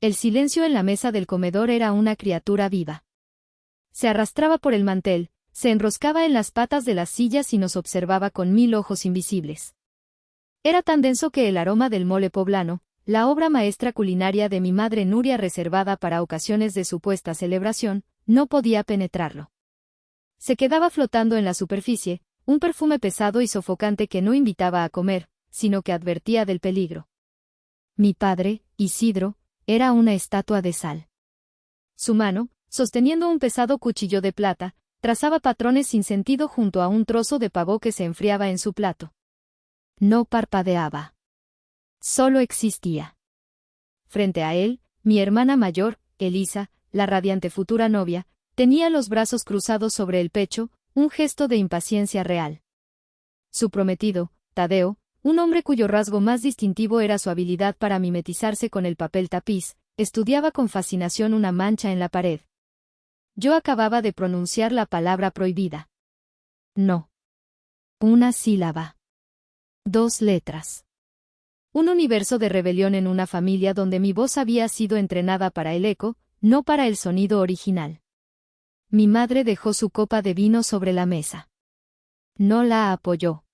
El silencio en la mesa del comedor era una criatura viva. Se arrastraba por el mantel, se enroscaba en las patas de las sillas y nos observaba con 1000 ojos invisibles. Era tan denso que el aroma del mole poblano, la obra maestra culinaria de mi madre Nuria reservada para ocasiones de supuesta celebración, no podía penetrarlo. Se quedaba flotando en la superficie, un perfume pesado y sofocante que no invitaba a comer, sino que advertía del peligro. Mi padre, Isidro, era una estatua de sal. Su mano, sosteniendo un pesado cuchillo de plata, trazaba patrones sin sentido junto a un trozo de pavo que se enfriaba en su plato. No parpadeaba. Solo existía. Frente a él, mi hermana mayor, Elisa, la radiante futura novia, tenía los brazos cruzados sobre el pecho, un gesto de impaciencia real. Su prometido, Tadeo, un hombre cuyo rasgo más distintivo era su habilidad para mimetizarse con el papel tapiz, estudiaba con fascinación una mancha en la pared. Yo acababa de pronunciar la palabra prohibida. No. Una sílaba. 2 letras. Un universo de rebelión en una familia donde mi voz había sido entrenada para el eco, no para el sonido original. Mi madre dejó su copa de vino sobre la mesa. No la apoyó.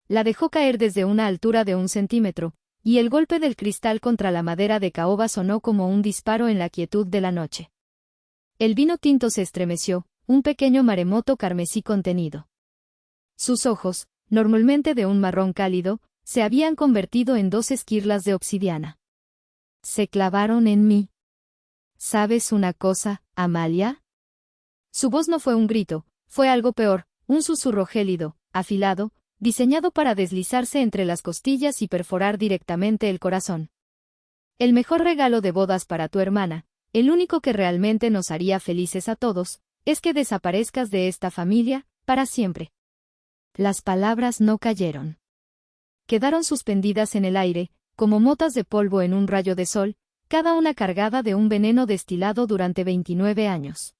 La dejó caer desde una altura de 1 centímetro, y el golpe del cristal contra la madera de caoba sonó como un disparo en la quietud de la noche. El vino tinto se estremeció, un pequeño maremoto carmesí contenido. Sus ojos, normalmente de un marrón cálido, se habían convertido en 2 esquirlas de obsidiana. Se clavaron en mí. ¿Sabes una cosa, Amalia? Su voz no fue un grito, fue algo peor, un susurro gélido, afilado, diseñado para deslizarse entre las costillas y perforar directamente el corazón. El mejor regalo de bodas para tu hermana, el único que realmente nos haría felices a todos, es que desaparezcas de esta familia, para siempre. Las palabras no cayeron. Quedaron suspendidas en el aire, como motas de polvo en un rayo de sol, cada una cargada de un veneno destilado durante 29 años.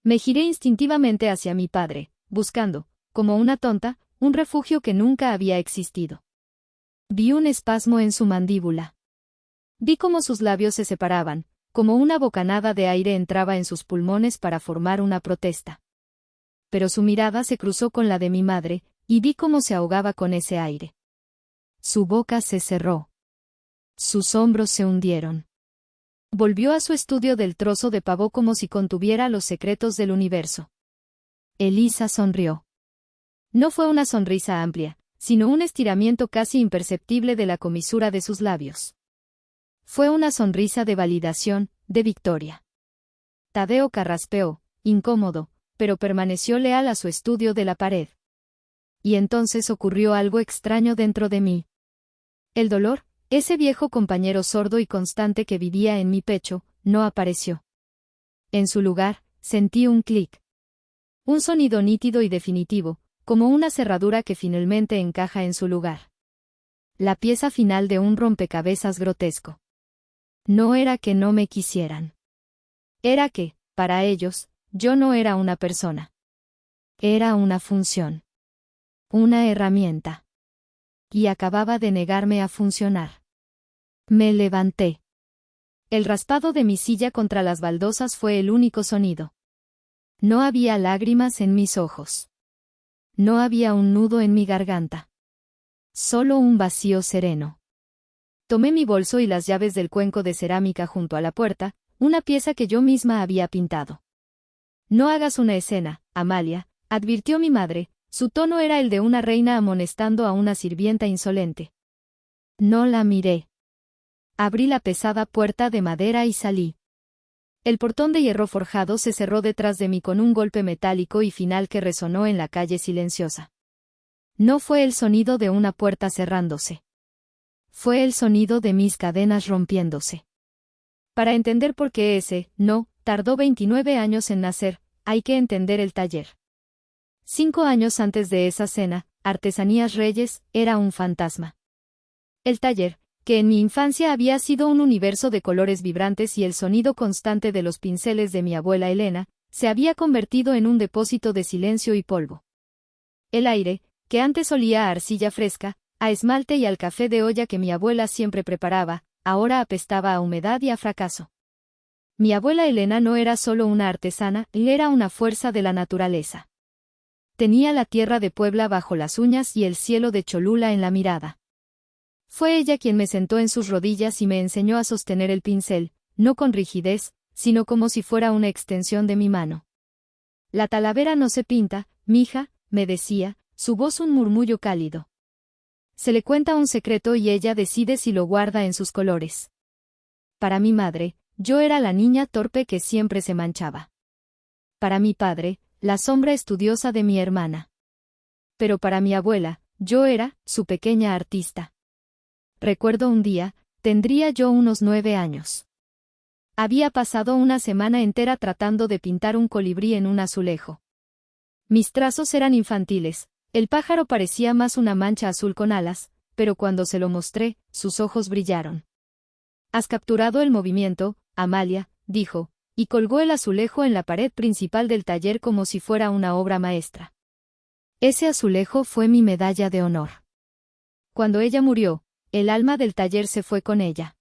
Me giré instintivamente hacia mi padre, buscando, como una tonta, un refugio que nunca había existido. Vi un espasmo en su mandíbula. Vi cómo sus labios se separaban, como una bocanada de aire entraba en sus pulmones para formar una protesta. Pero su mirada se cruzó con la de mi madre, y vi cómo se ahogaba con ese aire. Su boca se cerró. Sus hombros se hundieron. Volvió a su estudio del trozo de pavo como si contuviera los secretos del universo. Elisa sonrió. No fue una sonrisa amplia, sino un estiramiento casi imperceptible de la comisura de sus labios. Fue una sonrisa de validación, de victoria. Tadeo carraspeó, incómodo, pero permaneció leal a su estudio de la pared. Y entonces ocurrió algo extraño dentro de mí. El dolor, ese viejo compañero sordo y constante que vivía en mi pecho, no apareció. En su lugar, sentí un clic. Un sonido nítido y definitivo, como una cerradura que finalmente encaja en su lugar. La pieza final de un rompecabezas grotesco. No era que no me quisieran. Era que, para ellos, yo no era una persona. Era una función. Una herramienta. Y acababa de negarme a funcionar. Me levanté. El raspado de mi silla contra las baldosas fue el único sonido. No había lágrimas en mis ojos. No había un nudo en mi garganta. Solo un vacío sereno. Tomé mi bolso y las llaves del cuenco de cerámica junto a la puerta, una pieza que yo misma había pintado. No hagas una escena, Amalia, advirtió mi madre, su tono era el de una reina amonestando a una sirvienta insolente. No la miré. Abrí la pesada puerta de madera y salí. El portón de hierro forjado se cerró detrás de mí con un golpe metálico y final que resonó en la calle silenciosa. No fue el sonido de una puerta cerrándose. Fue el sonido de mis cadenas rompiéndose. Para entender por qué ese no tardó 29 años en nacer, hay que entender el taller. 5 años antes de esa cena, Artesanías Reyes era un fantasma. El taller, que en mi infancia había sido un universo de colores vibrantes y el sonido constante de los pinceles de mi abuela Elena, se había convertido en un depósito de silencio y polvo. El aire, que antes olía a arcilla fresca, a esmalte y al café de olla que mi abuela siempre preparaba, ahora apestaba a humedad y a fracaso. Mi abuela Elena no era solo una artesana, era una fuerza de la naturaleza. Tenía la tierra de Puebla bajo las uñas y el cielo de Cholula en la mirada. Fue ella quien me sentó en sus rodillas y me enseñó a sostener el pincel, no con rigidez, sino como si fuera una extensión de mi mano. La talavera no se pinta, mija, me decía, su voz un murmullo cálido. Se le cuenta un secreto y ella decide si lo guarda en sus colores. Para mi madre, yo era la niña torpe que siempre se manchaba. Para mi padre, la sombra estudiosa de mi hermana. Pero para mi abuela, yo era, su pequeña artista. Recuerdo un día, tendría yo unos 9 años. Había pasado una semana entera tratando de pintar un colibrí en un azulejo. Mis trazos eran infantiles, el pájaro parecía más una mancha azul con alas, pero cuando se lo mostré, sus ojos brillaron. «¿Has capturado el movimiento, Amalia?», dijo, y colgó el azulejo en la pared principal del taller como si fuera una obra maestra. Ese azulejo fue mi medalla de honor. Cuando ella murió, el alma del taller se fue con ella.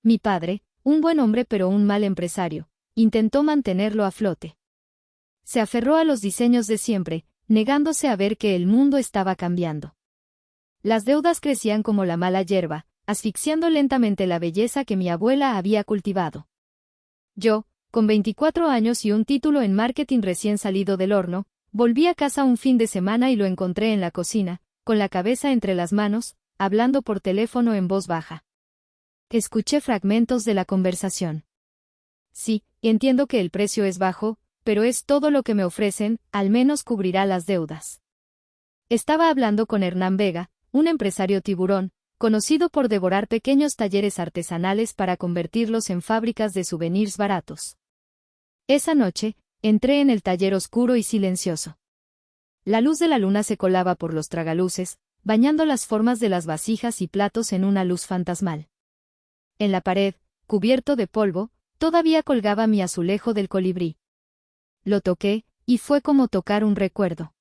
Mi padre, un buen hombre pero un mal empresario, intentó mantenerlo a flote. Se aferró a los diseños de siempre, negándose a ver que el mundo estaba cambiando. Las deudas crecían como la mala hierba, asfixiando lentamente la belleza que mi abuela había cultivado. Yo, con 24 años y un título en marketing recién salido del horno, volví a casa un fin de semana y lo encontré en la cocina, con la cabeza entre las manos, hablando por teléfono en voz baja. Escuché fragmentos de la conversación. Sí, entiendo que el precio es bajo, pero es todo lo que me ofrecen, al menos cubrirá las deudas. Estaba hablando con Hernán Vega, un empresario tiburón, conocido por devorar pequeños talleres artesanales para convertirlos en fábricas de souvenirs baratos. Esa noche, entré en el taller oscuro y silencioso. La luz de la luna se colaba por los tragaluces, bañando las formas de las vasijas y platos en una luz fantasmal. En la pared, cubierto de polvo, todavía colgaba mi azulejo del colibrí. Lo toqué, y fue como tocar un recuerdo.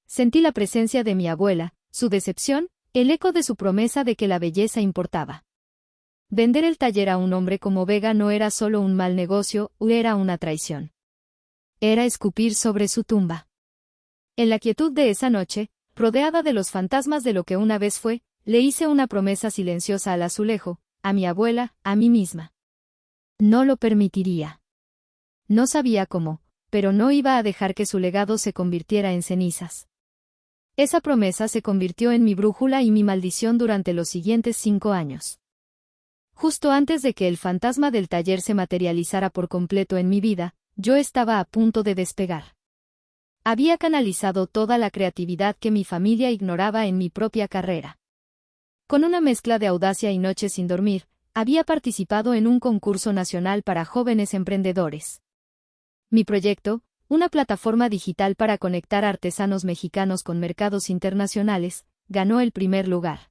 Sentí la presencia de mi abuela, su decepción, el eco de su promesa de que la belleza importaba. Vender el taller a un hombre como Vega no era solo un mal negocio, era una traición. Era escupir sobre su tumba. En la quietud de esa noche, rodeada de los fantasmas de lo que una vez fue, le hice una promesa silenciosa al azulejo, a mi abuela, a mí misma. No lo permitiría. No sabía cómo, pero no iba a dejar que su legado se convirtiera en cenizas. Esa promesa se convirtió en mi brújula y mi maldición durante los siguientes 5 años. Justo antes de que el fantasma del taller se materializara por completo en mi vida, yo estaba a punto de despegar. Había canalizado toda la creatividad que mi familia ignoraba en mi propia carrera. Con una mezcla de audacia y noches sin dormir, había participado en un concurso nacional para jóvenes emprendedores. Mi proyecto, una plataforma digital para conectar artesanos mexicanos con mercados internacionales, ganó el primer lugar.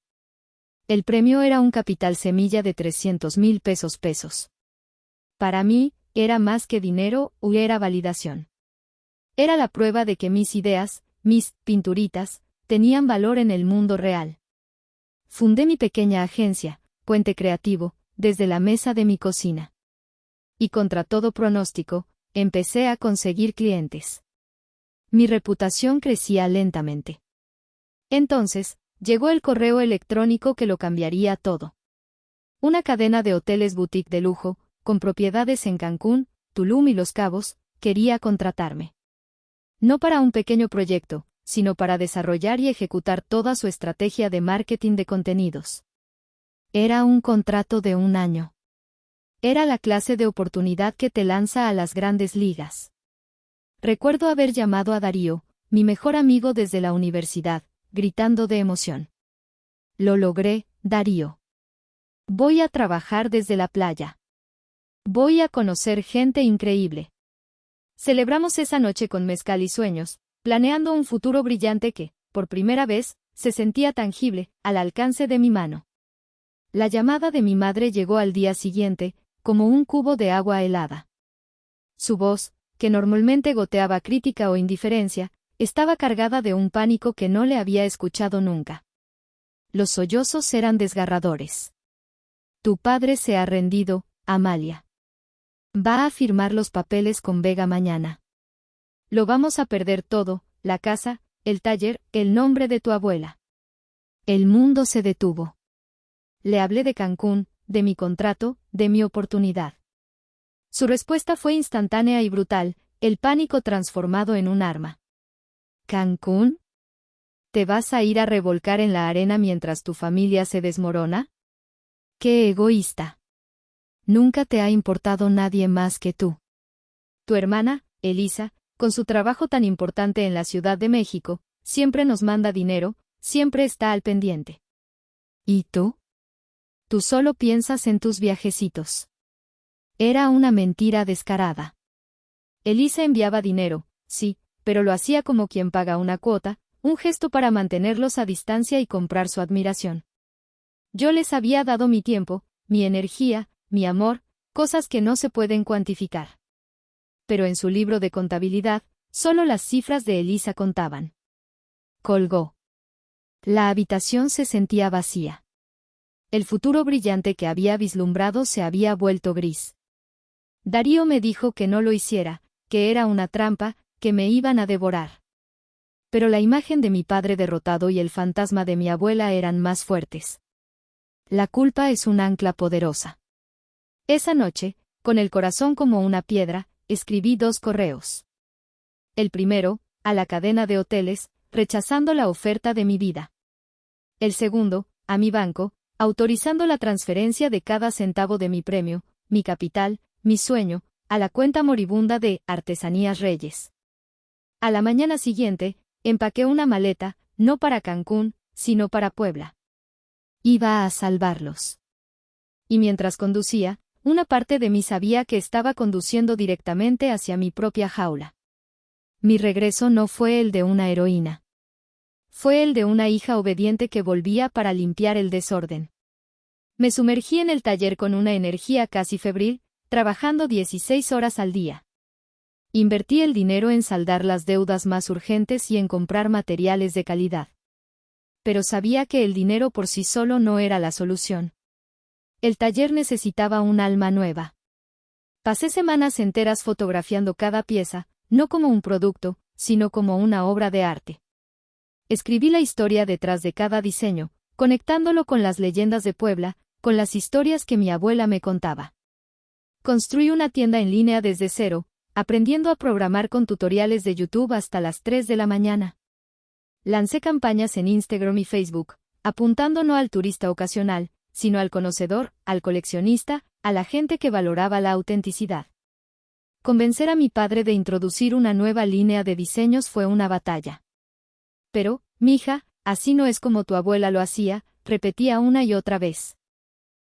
El premio era un capital semilla de 300,000 pesos. Para mí, era más que dinero, era validación. Era la prueba de que mis ideas, mis pinturitas, tenían valor en el mundo real. Fundé mi pequeña agencia, Puente Creativo, desde la mesa de mi cocina. Y contra todo pronóstico, empecé a conseguir clientes. Mi reputación crecía lentamente. Entonces, llegó el correo electrónico que lo cambiaría todo. Una cadena de hoteles boutique de lujo, con propiedades en Cancún, Tulum y Los Cabos, quería contratarme. No para un pequeño proyecto, sino para desarrollar y ejecutar toda su estrategia de marketing de contenidos. Era un contrato de 1 año. Era la clase de oportunidad que te lanza a las grandes ligas. Recuerdo haber llamado a Darío, mi mejor amigo desde la universidad, gritando de emoción. Lo logré, Darío. Voy a trabajar desde la playa. Voy a conocer gente increíble. Celebramos esa noche con mezcal y sueños, planeando un futuro brillante que, por primera vez, se sentía tangible, al alcance de mi mano. La llamada de mi madre llegó al día siguiente, como un cubo de agua helada. Su voz, que normalmente goteaba crítica o indiferencia, estaba cargada de un pánico que no le había escuchado nunca. Los sollozos eran desgarradores. Tu padre se ha rendido, Amalia. Va a firmar los papeles con Vega mañana. Lo vamos a perder todo, la casa, el taller, el nombre de tu abuela. El mundo se detuvo. Le hablé de Cancún, de mi contrato, de mi oportunidad. Su respuesta fue instantánea y brutal, el pánico transformado en un arma. ¿Cancún? ¿Te vas a ir a revolcar en la arena mientras tu familia se desmorona? ¡Qué egoísta! Nunca te ha importado nadie más que tú. Tu hermana, Elisa, con su trabajo tan importante en la Ciudad de México, siempre nos manda dinero, siempre está al pendiente. ¿Y tú? Tú solo piensas en tus viajecitos. Era una mentira descarada. Elisa enviaba dinero, sí, pero lo hacía como quien paga una cuota, un gesto para mantenerlos a distancia y comprar su admiración. Yo les había dado mi tiempo, mi energía, mi amor, cosas que no se pueden cuantificar. Pero en su libro de contabilidad, solo las cifras de Elisa contaban. Colgó. La habitación se sentía vacía. El futuro brillante que había vislumbrado se había vuelto gris. Darío me dijo que no lo hiciera, que era una trampa, que me iban a devorar. Pero la imagen de mi padre derrotado y el fantasma de mi abuela eran más fuertes. La culpa es un ancla poderosa. Esa noche, con el corazón como una piedra, escribí 2 correos. El primero, a la cadena de hoteles, rechazando la oferta de mi vida. El segundo, a mi banco, autorizando la transferencia de cada centavo de mi premio, mi capital, mi sueño, a la cuenta moribunda de Artesanías Reyes. A la mañana siguiente, empaqué una maleta, no para Cancún, sino para Puebla. Iba a salvarlos. Y mientras conducía, una parte de mí sabía que estaba conduciendo directamente hacia mi propia jaula. Mi regreso no fue el de una heroína. Fue el de una hija obediente que volvía para limpiar el desorden. Me sumergí en el taller con una energía casi febril, trabajando 16 horas al día. Invertí el dinero en saldar las deudas más urgentes y en comprar materiales de calidad. Pero sabía que el dinero por sí solo no era la solución. El taller necesitaba un alma nueva. Pasé semanas enteras fotografiando cada pieza, no como un producto, sino como una obra de arte. Escribí la historia detrás de cada diseño, conectándolo con las leyendas de Puebla, con las historias que mi abuela me contaba. Construí una tienda en línea desde cero, aprendiendo a programar con tutoriales de YouTube hasta las 3 de la mañana. Lancé campañas en Instagram y Facebook, apuntando no al turista ocasional, sino al conocedor, al coleccionista, a la gente que valoraba la autenticidad. Convencer a mi padre de introducir una nueva línea de diseños fue una batalla. Pero, mija, así no es como tu abuela lo hacía, repetía una y otra vez.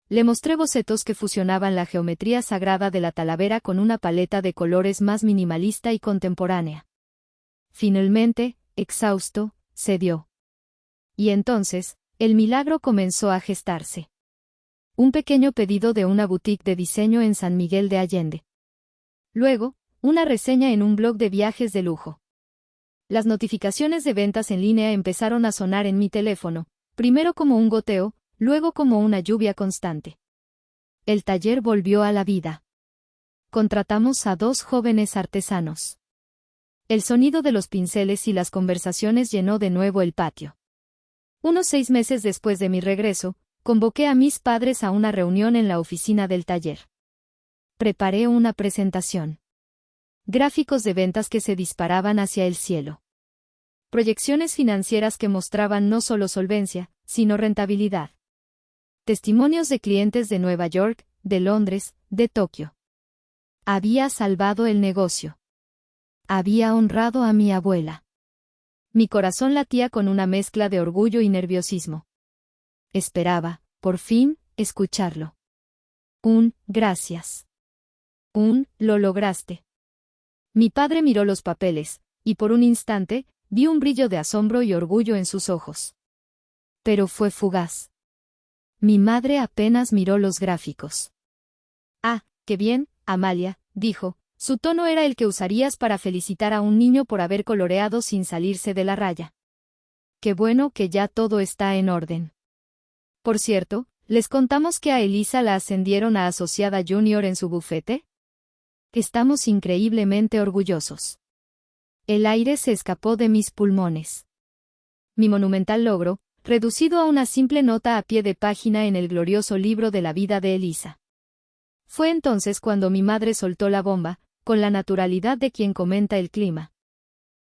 Le mostré bocetos que fusionaban la geometría sagrada de la talavera con una paleta de colores más minimalista y contemporánea. Finalmente, exhausto, cedió. Y entonces, el milagro comenzó a gestarse. Un pequeño pedido de una boutique de diseño en San Miguel de Allende. Luego, una reseña en un blog de viajes de lujo. Las notificaciones de ventas en línea empezaron a sonar en mi teléfono, primero como un goteo, luego como una lluvia constante. El taller volvió a la vida. Contratamos a 2 jóvenes artesanos. El sonido de los pinceles y las conversaciones llenó de nuevo el patio. Unos 6 meses después de mi regreso, convoqué a mis padres a una reunión en la oficina del taller. Preparé una presentación. Gráficos de ventas que se disparaban hacia el cielo. Proyecciones financieras que mostraban no solo solvencia, sino rentabilidad. Testimonios de clientes de Nueva York, de Londres, de Tokio. Había salvado el negocio. Había honrado a mi abuela. Mi corazón latía con una mezcla de orgullo y nerviosismo. Esperaba, por fin, escucharlo. Un gracias. Un lo lograste. Mi padre miró los papeles, y por un instante, vi un brillo de asombro y orgullo en sus ojos. Pero fue fugaz. Mi madre apenas miró los gráficos. Ah, qué bien, Amalia, dijo, su tono era el que usarías para felicitar a un niño por haber coloreado sin salirse de la raya. Qué bueno que ya todo está en orden. Por cierto, ¿Les contamos que a Elisa la ascendieron a asociada junior en su bufete? Estamos increíblemente orgullosos. El aire se escapó de mis pulmones. Mi monumental logro, reducido a una simple nota a pie de página en el glorioso libro de la vida de Elisa. Fue entonces cuando mi madre soltó la bomba, con la naturalidad de quien comenta el clima.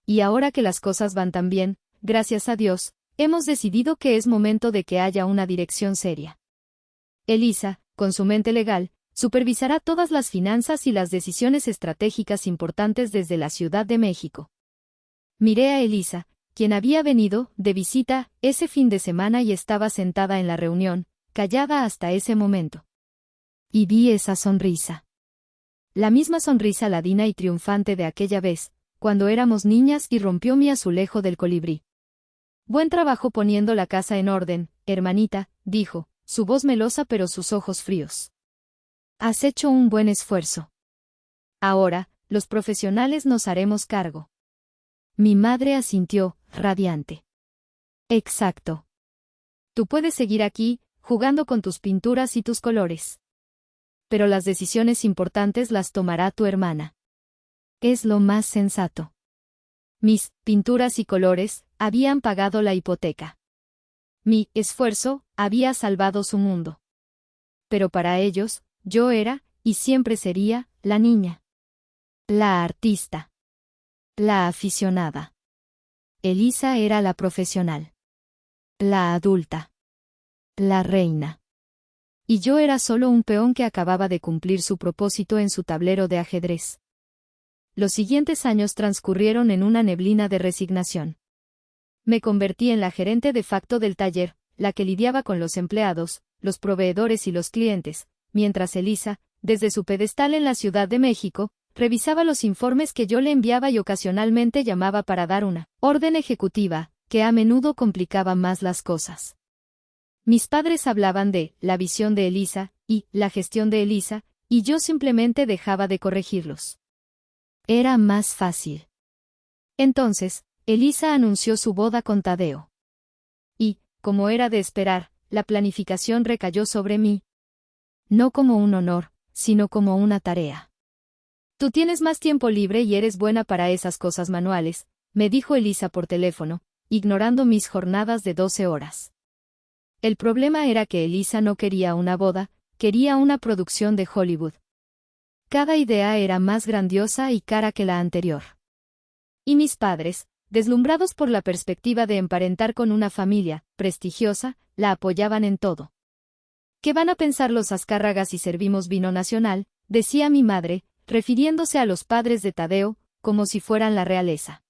Y ahora que las cosas van tan bien, gracias a Dios, hemos decidido que es momento de que haya una dirección seria. Elisa, con su mente legal, supervisará todas las finanzas y las decisiones estratégicas importantes desde la Ciudad de México. Miré a Elisa, quien había venido de visita ese fin de semana y estaba sentada en la reunión, callada hasta ese momento. Y vi esa sonrisa. La misma sonrisa ladina y triunfante de aquella vez, cuando éramos niñas y rompió mi azulejo del colibrí. Buen trabajo poniendo la casa en orden, hermanita, dijo, su voz melosa pero sus ojos fríos. Has hecho un buen esfuerzo. Ahora, los profesionales nos haremos cargo. Mi madre asintió, radiante. Exacto. Tú puedes seguir aquí, jugando con tus pinturas y tus colores. Pero las decisiones importantes las tomará tu hermana. Es lo más sensato. Mis pinturas y colores habían pagado la hipoteca. Mi esfuerzo había salvado su mundo. Pero para ellos, yo era, y siempre sería, la niña. La artista. La aficionada. Elisa era la profesional. La adulta. La reina. Y yo era solo un peón que acababa de cumplir su propósito en su tablero de ajedrez. Los siguientes años transcurrieron en una neblina de resignación. Me convertí en la gerente de facto del taller, la que lidiaba con los empleados, los proveedores y los clientes, mientras Elisa, desde su pedestal en la Ciudad de México, revisaba los informes que yo le enviaba y ocasionalmente llamaba para dar una orden ejecutiva, que a menudo complicaba más las cosas. Mis padres hablaban de la visión de Elisa y la gestión de Elisa, y yo simplemente dejaba de corregirlos. Era más fácil. Entonces, Elisa anunció su boda con Tadeo. Y, como era de esperar, la planificación recayó sobre mí. No como un honor, sino como una tarea. Tú tienes más tiempo libre y eres buena para esas cosas manuales, me dijo Elisa por teléfono, ignorando mis jornadas de 12 horas. El problema era que Elisa no quería una boda, quería una producción de Hollywood. Cada idea era más grandiosa y cara que la anterior. Y mis padres, deslumbrados por la perspectiva de emparentar con una familia prestigiosa, la apoyaban en todo. ¿Qué van a pensar los Azcárragas si servimos vino nacional?, decía mi madre, refiriéndose a los padres de Tadeo, como si fueran la realeza.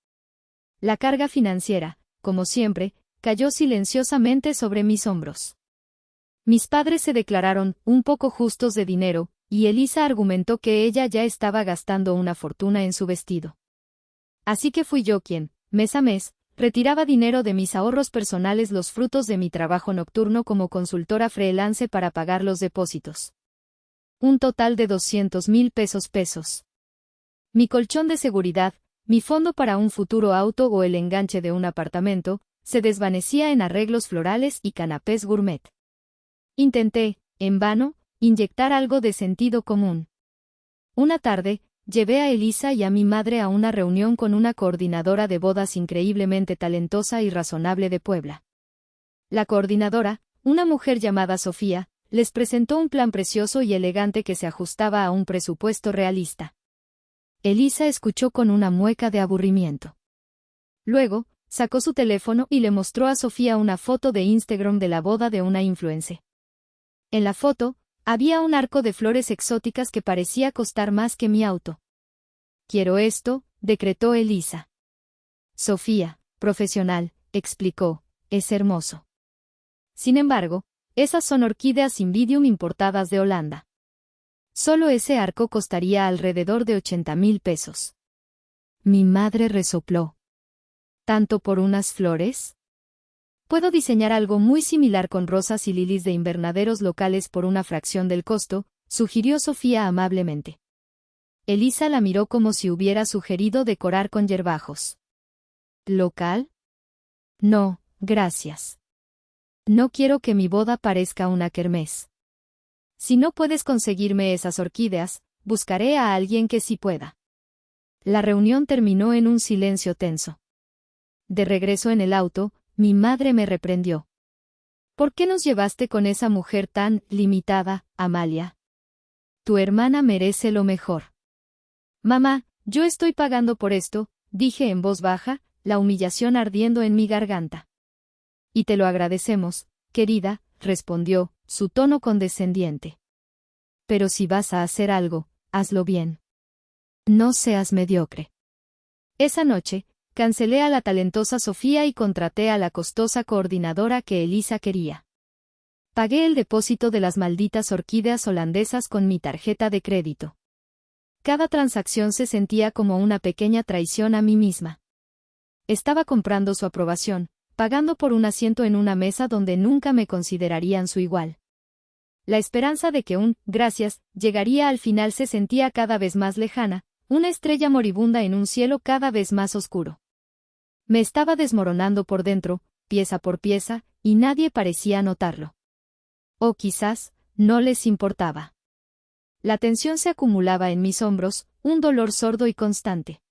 La carga financiera, como siempre, cayó silenciosamente sobre mis hombros. Mis padres se declararon un poco justos de dinero, y Elisa argumentó que ella ya estaba gastando una fortuna en su vestido. Así que fui yo quien, mes a mes, retiraba dinero de mis ahorros personales, los frutos de mi trabajo nocturno como consultora freelance para pagar los depósitos. Un total de 200,000 pesos. Mi colchón de seguridad, mi fondo para un futuro auto o el enganche de un apartamento, se desvanecía en arreglos florales y canapés gourmet. Intenté, en vano, inyectar algo de sentido común. Una tarde, llevé a Elisa y a mi madre a una reunión con una coordinadora de bodas increíblemente talentosa y razonable de Puebla. La coordinadora, una mujer llamada Sofía, les presentó un plan precioso y elegante que se ajustaba a un presupuesto realista. Elisa escuchó con una mueca de aburrimiento. Luego, sacó su teléfono y le mostró a Sofía una foto de Instagram de la boda de una influencer. En la foto, había un arco de flores exóticas que parecía costar más que mi auto. Quiero esto, decretó Elisa. Sofía, profesional, explicó, es hermoso. Sin embargo, esas son orquídeas Invidium importadas de Holanda. Solo ese arco costaría alrededor de 80,000 pesos. Mi madre resopló. ¿Tanto por unas flores? Puedo diseñar algo muy similar con rosas y lilies de invernaderos locales por una fracción del costo, sugirió Sofía amablemente. Elisa la miró como si hubiera sugerido decorar con hierbajos. ¿Local? No, gracias. No quiero que mi boda parezca una kermés. Si no puedes conseguirme esas orquídeas, buscaré a alguien que sí pueda. La reunión terminó en un silencio tenso. De regreso en el auto, mi madre me reprendió. ¿Por qué nos llevaste con esa mujer tan limitada, Amalia? Tu hermana merece lo mejor. Mamá, yo estoy pagando por esto, dije en voz baja, la humillación ardiendo en mi garganta. Y te lo agradecemos, querida, respondió, su tono condescendiente. Pero si vas a hacer algo, hazlo bien. No seas mediocre. Esa noche, cancelé a la talentosa Sofía y contraté a la costosa coordinadora que Elisa quería. Pagué el depósito de las malditas orquídeas holandesas con mi tarjeta de crédito. Cada transacción se sentía como una pequeña traición a mí misma. Estaba comprando su aprobación, pagando por un asiento en una mesa donde nunca me considerarían su igual. La esperanza de que un «gracias» llegaría al final se sentía cada vez más lejana, una estrella moribunda en un cielo cada vez más oscuro. Me estaba desmoronando por dentro, pieza por pieza, y nadie parecía notarlo. O quizás, no les importaba. La tensión se acumulaba en mis hombros, un dolor sordo y constante.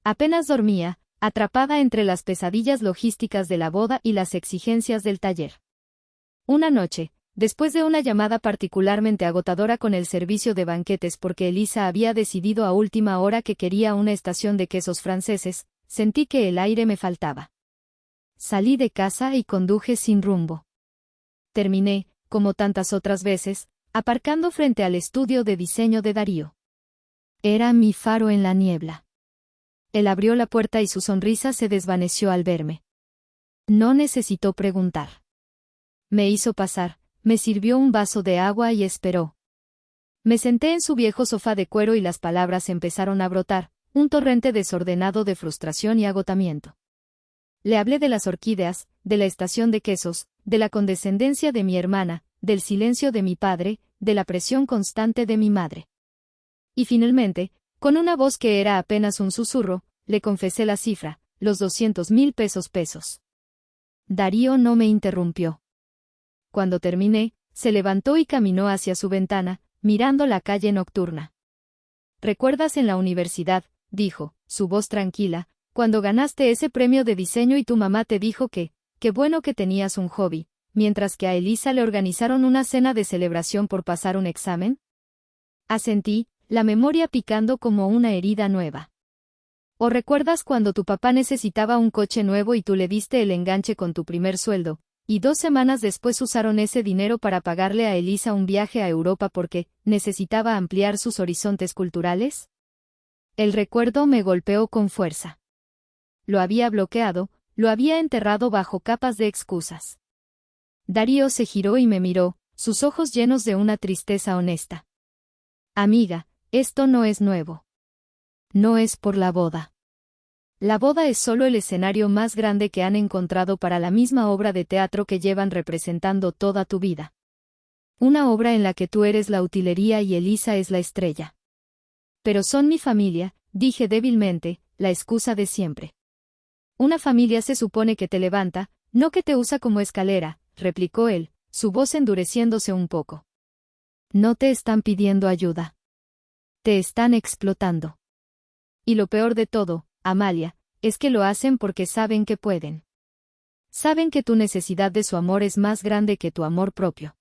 Apenas dormía, atrapada entre las pesadillas logísticas de la boda y las exigencias del taller. Una noche, después de una llamada particularmente agotadora con el servicio de banquetes porque Elisa había decidido a última hora que quería una estación de quesos franceses, sentí que el aire me faltaba. Salí de casa y conduje sin rumbo. Terminé, como tantas otras veces, aparcando frente al estudio de diseño de Darío. Era mi faro en la niebla. Él abrió la puerta y su sonrisa se desvaneció al verme. No necesitó preguntar. Me hizo pasar, me sirvió un vaso de agua y esperó. Me senté en su viejo sofá de cuero y las palabras empezaron a brotar, un torrente desordenado de frustración y agotamiento. Le hablé de las orquídeas, de la estación de quesos, de la condescendencia de mi hermana, del silencio de mi padre, de la presión constante de mi madre. Y finalmente, con una voz que era apenas un susurro, le confesé la cifra, los 200,000 pesos. Darío no me interrumpió. Cuando terminé, se levantó y caminó hacia su ventana, mirando la calle nocturna. ¿Recuerdas en la universidad?, dijo, su voz tranquila, cuando ganaste ese premio de diseño y tu mamá te dijo que, qué bueno que tenías un hobby, mientras que a Elisa le organizaron una cena de celebración por pasar un examen? Asentí, la memoria picando como una herida nueva. ¿O recuerdas cuando tu papá necesitaba un coche nuevo y tú le diste el enganche con tu primer sueldo, y 2 semanas después usaron ese dinero para pagarle a Elisa un viaje a Europa porque necesitaba ampliar sus horizontes culturales? El recuerdo me golpeó con fuerza. Lo había bloqueado, lo había enterrado bajo capas de excusas. Darío se giró y me miró, sus ojos llenos de una tristeza honesta. Amiga, esto no es nuevo. No es por la boda. La boda es solo el escenario más grande que han encontrado para la misma obra de teatro que llevan representando toda tu vida. Una obra en la que tú eres la utilería y Elisa es la estrella. Pero son mi familia, dije débilmente, la excusa de siempre. Una familia se supone que te levanta, no que te usa como escalera, replicó él, su voz endureciéndose un poco. No te están pidiendo ayuda. Te están explotando. Y lo peor de todo, Amalia, es que lo hacen porque saben que pueden. Saben que tu necesidad de su amor es más grande que tu amor propio.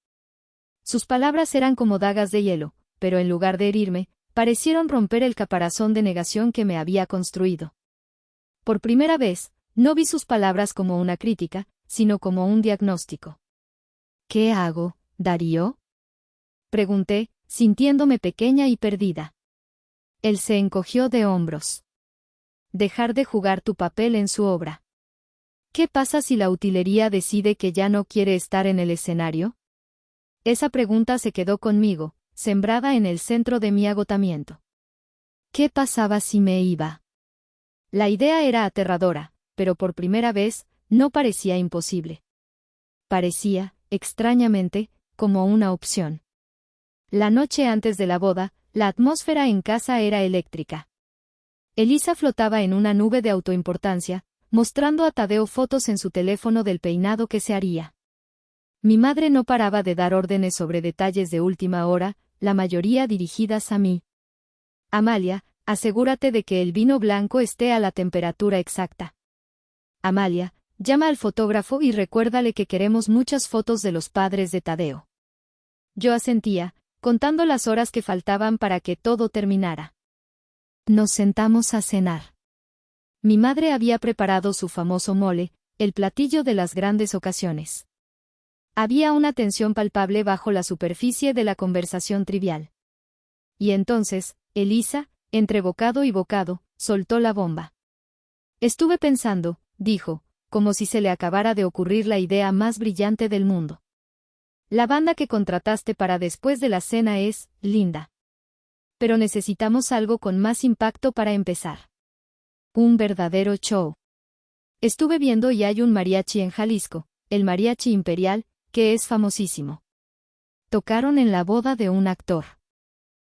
Sus palabras eran como dagas de hielo, pero en lugar de herirme, parecieron romper el caparazón de negación que me había construido. Por primera vez, no vi sus palabras como una crítica, sino como un diagnóstico. ¿Qué hago, Darío?, pregunté, sintiéndome pequeña y perdida. Él se encogió de hombros. Dejar de jugar tu papel en su obra. ¿Qué pasa si la utilería decide que ya no quiere estar en el escenario? Esa pregunta se quedó conmigo, sembrada en el centro de mi agotamiento. ¿Qué pasaba si me iba? La idea era aterradora, pero por primera vez, no parecía imposible. Parecía, extrañamente, como una opción. La noche antes de la boda, la atmósfera en casa era eléctrica. Elisa flotaba en una nube de autoimportancia, mostrando a Tadeo fotos en su teléfono del peinado que se haría. Mi madre no paraba de dar órdenes sobre detalles de última hora, la mayoría dirigidas a mí. Amalia, asegúrate de que el vino blanco esté a la temperatura exacta. Amalia, llama al fotógrafo y recuérdale que queremos muchas fotos de los padres de Tadeo. Yo asentía, contando las horas que faltaban para que todo terminara. Nos sentamos a cenar. Mi madre había preparado su famoso mole, el platillo de las grandes ocasiones. Había una tensión palpable bajo la superficie de la conversación trivial. Y entonces, Elisa, entre bocado y bocado, soltó la bomba. Estuve pensando, dijo, como si se le acabara de ocurrir la idea más brillante del mundo. La banda que contrataste para después de la cena es linda. Pero necesitamos algo con más impacto para empezar. Un verdadero show. Estuve viendo y hay un mariachi en Jalisco, el Mariachi Imperial, que es famosísimo. Tocaron en la boda de un actor.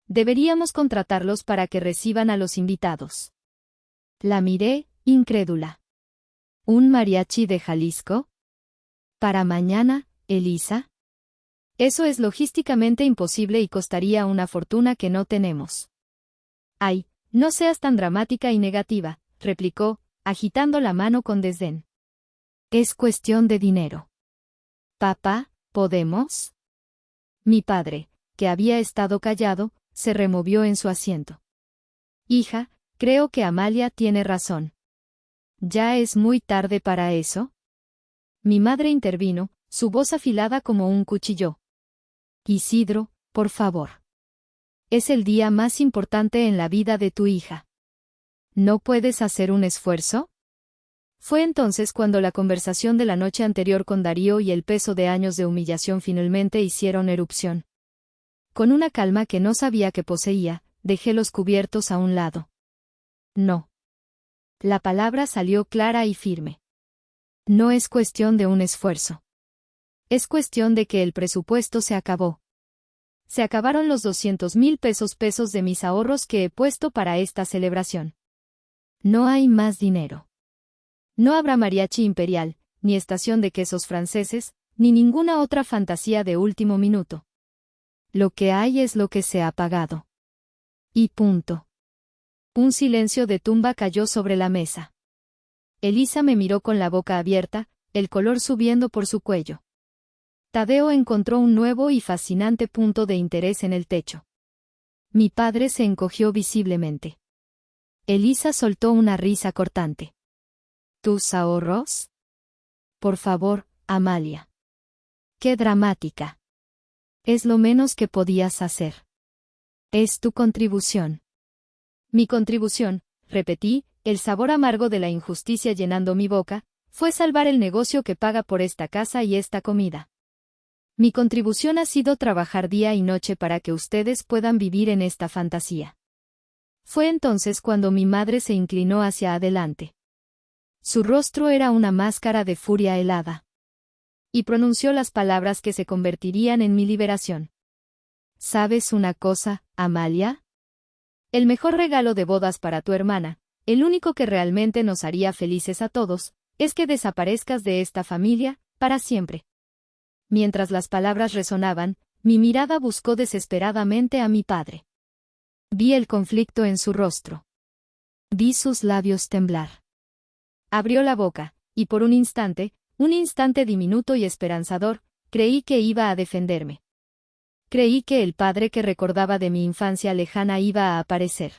Deberíamos contratarlos para que reciban a los invitados. La miré, incrédula. ¿Un mariachi de Jalisco? ¿Para mañana, Elisa? Eso es logísticamente imposible y costaría una fortuna que no tenemos. Ay, no seas tan dramática y negativa, replicó, agitando la mano con desdén. Es cuestión de dinero. Papá, ¿podemos? Mi padre, que había estado callado, se removió en su asiento. Hija, creo que Amalia tiene razón. ¿Ya es muy tarde para eso? Mi madre intervino, su voz afilada como un cuchillo. Isidro, por favor. Es el día más importante en la vida de tu hija. ¿No puedes hacer un esfuerzo? Fue entonces cuando la conversación de la noche anterior con Darío y el peso de años de humillación finalmente hicieron erupción. Con una calma que no sabía que poseía, dejé los cubiertos a un lado. No. La palabra salió clara y firme. No es cuestión de un esfuerzo. Es cuestión de que el presupuesto se acabó. Se acabaron los 200,000 pesos de mis ahorros que he puesto para esta celebración. No hay más dinero. No habrá mariachi imperial, ni estación de quesos franceses, ni ninguna otra fantasía de último minuto. Lo que hay es lo que se ha pagado. Y punto. Un silencio de tumba cayó sobre la mesa. Elisa me miró con la boca abierta, el color subiendo por su cuello. Tadeo encontró un nuevo y fascinante punto de interés en el techo. Mi padre se encogió visiblemente. Elisa soltó una risa cortante. ¿Tus ahorros? Por favor, Amalia. Qué dramática. Es lo menos que podías hacer. Es tu contribución. Mi contribución, repetí, el sabor amargo de la injusticia llenando mi boca, fue salvar el negocio que paga por esta casa y esta comida. Mi contribución ha sido trabajar día y noche para que ustedes puedan vivir en esta fantasía. Fue entonces cuando mi madre se inclinó hacia adelante. Su rostro era una máscara de furia helada. Y pronunció las palabras que se convertirían en mi liberación. ¿Sabes una cosa, Amalia? El mejor regalo de bodas para tu hermana, el único que realmente nos haría felices a todos, es que desaparezcas de esta familia, para siempre. Mientras las palabras resonaban, mi mirada buscó desesperadamente a mi padre. Vi el conflicto en su rostro. Vi sus labios temblar. Abrió la boca, y por un instante diminuto y esperanzador, creí que iba a defenderme. Creí que el padre que recordaba de mi infancia lejana iba a aparecer.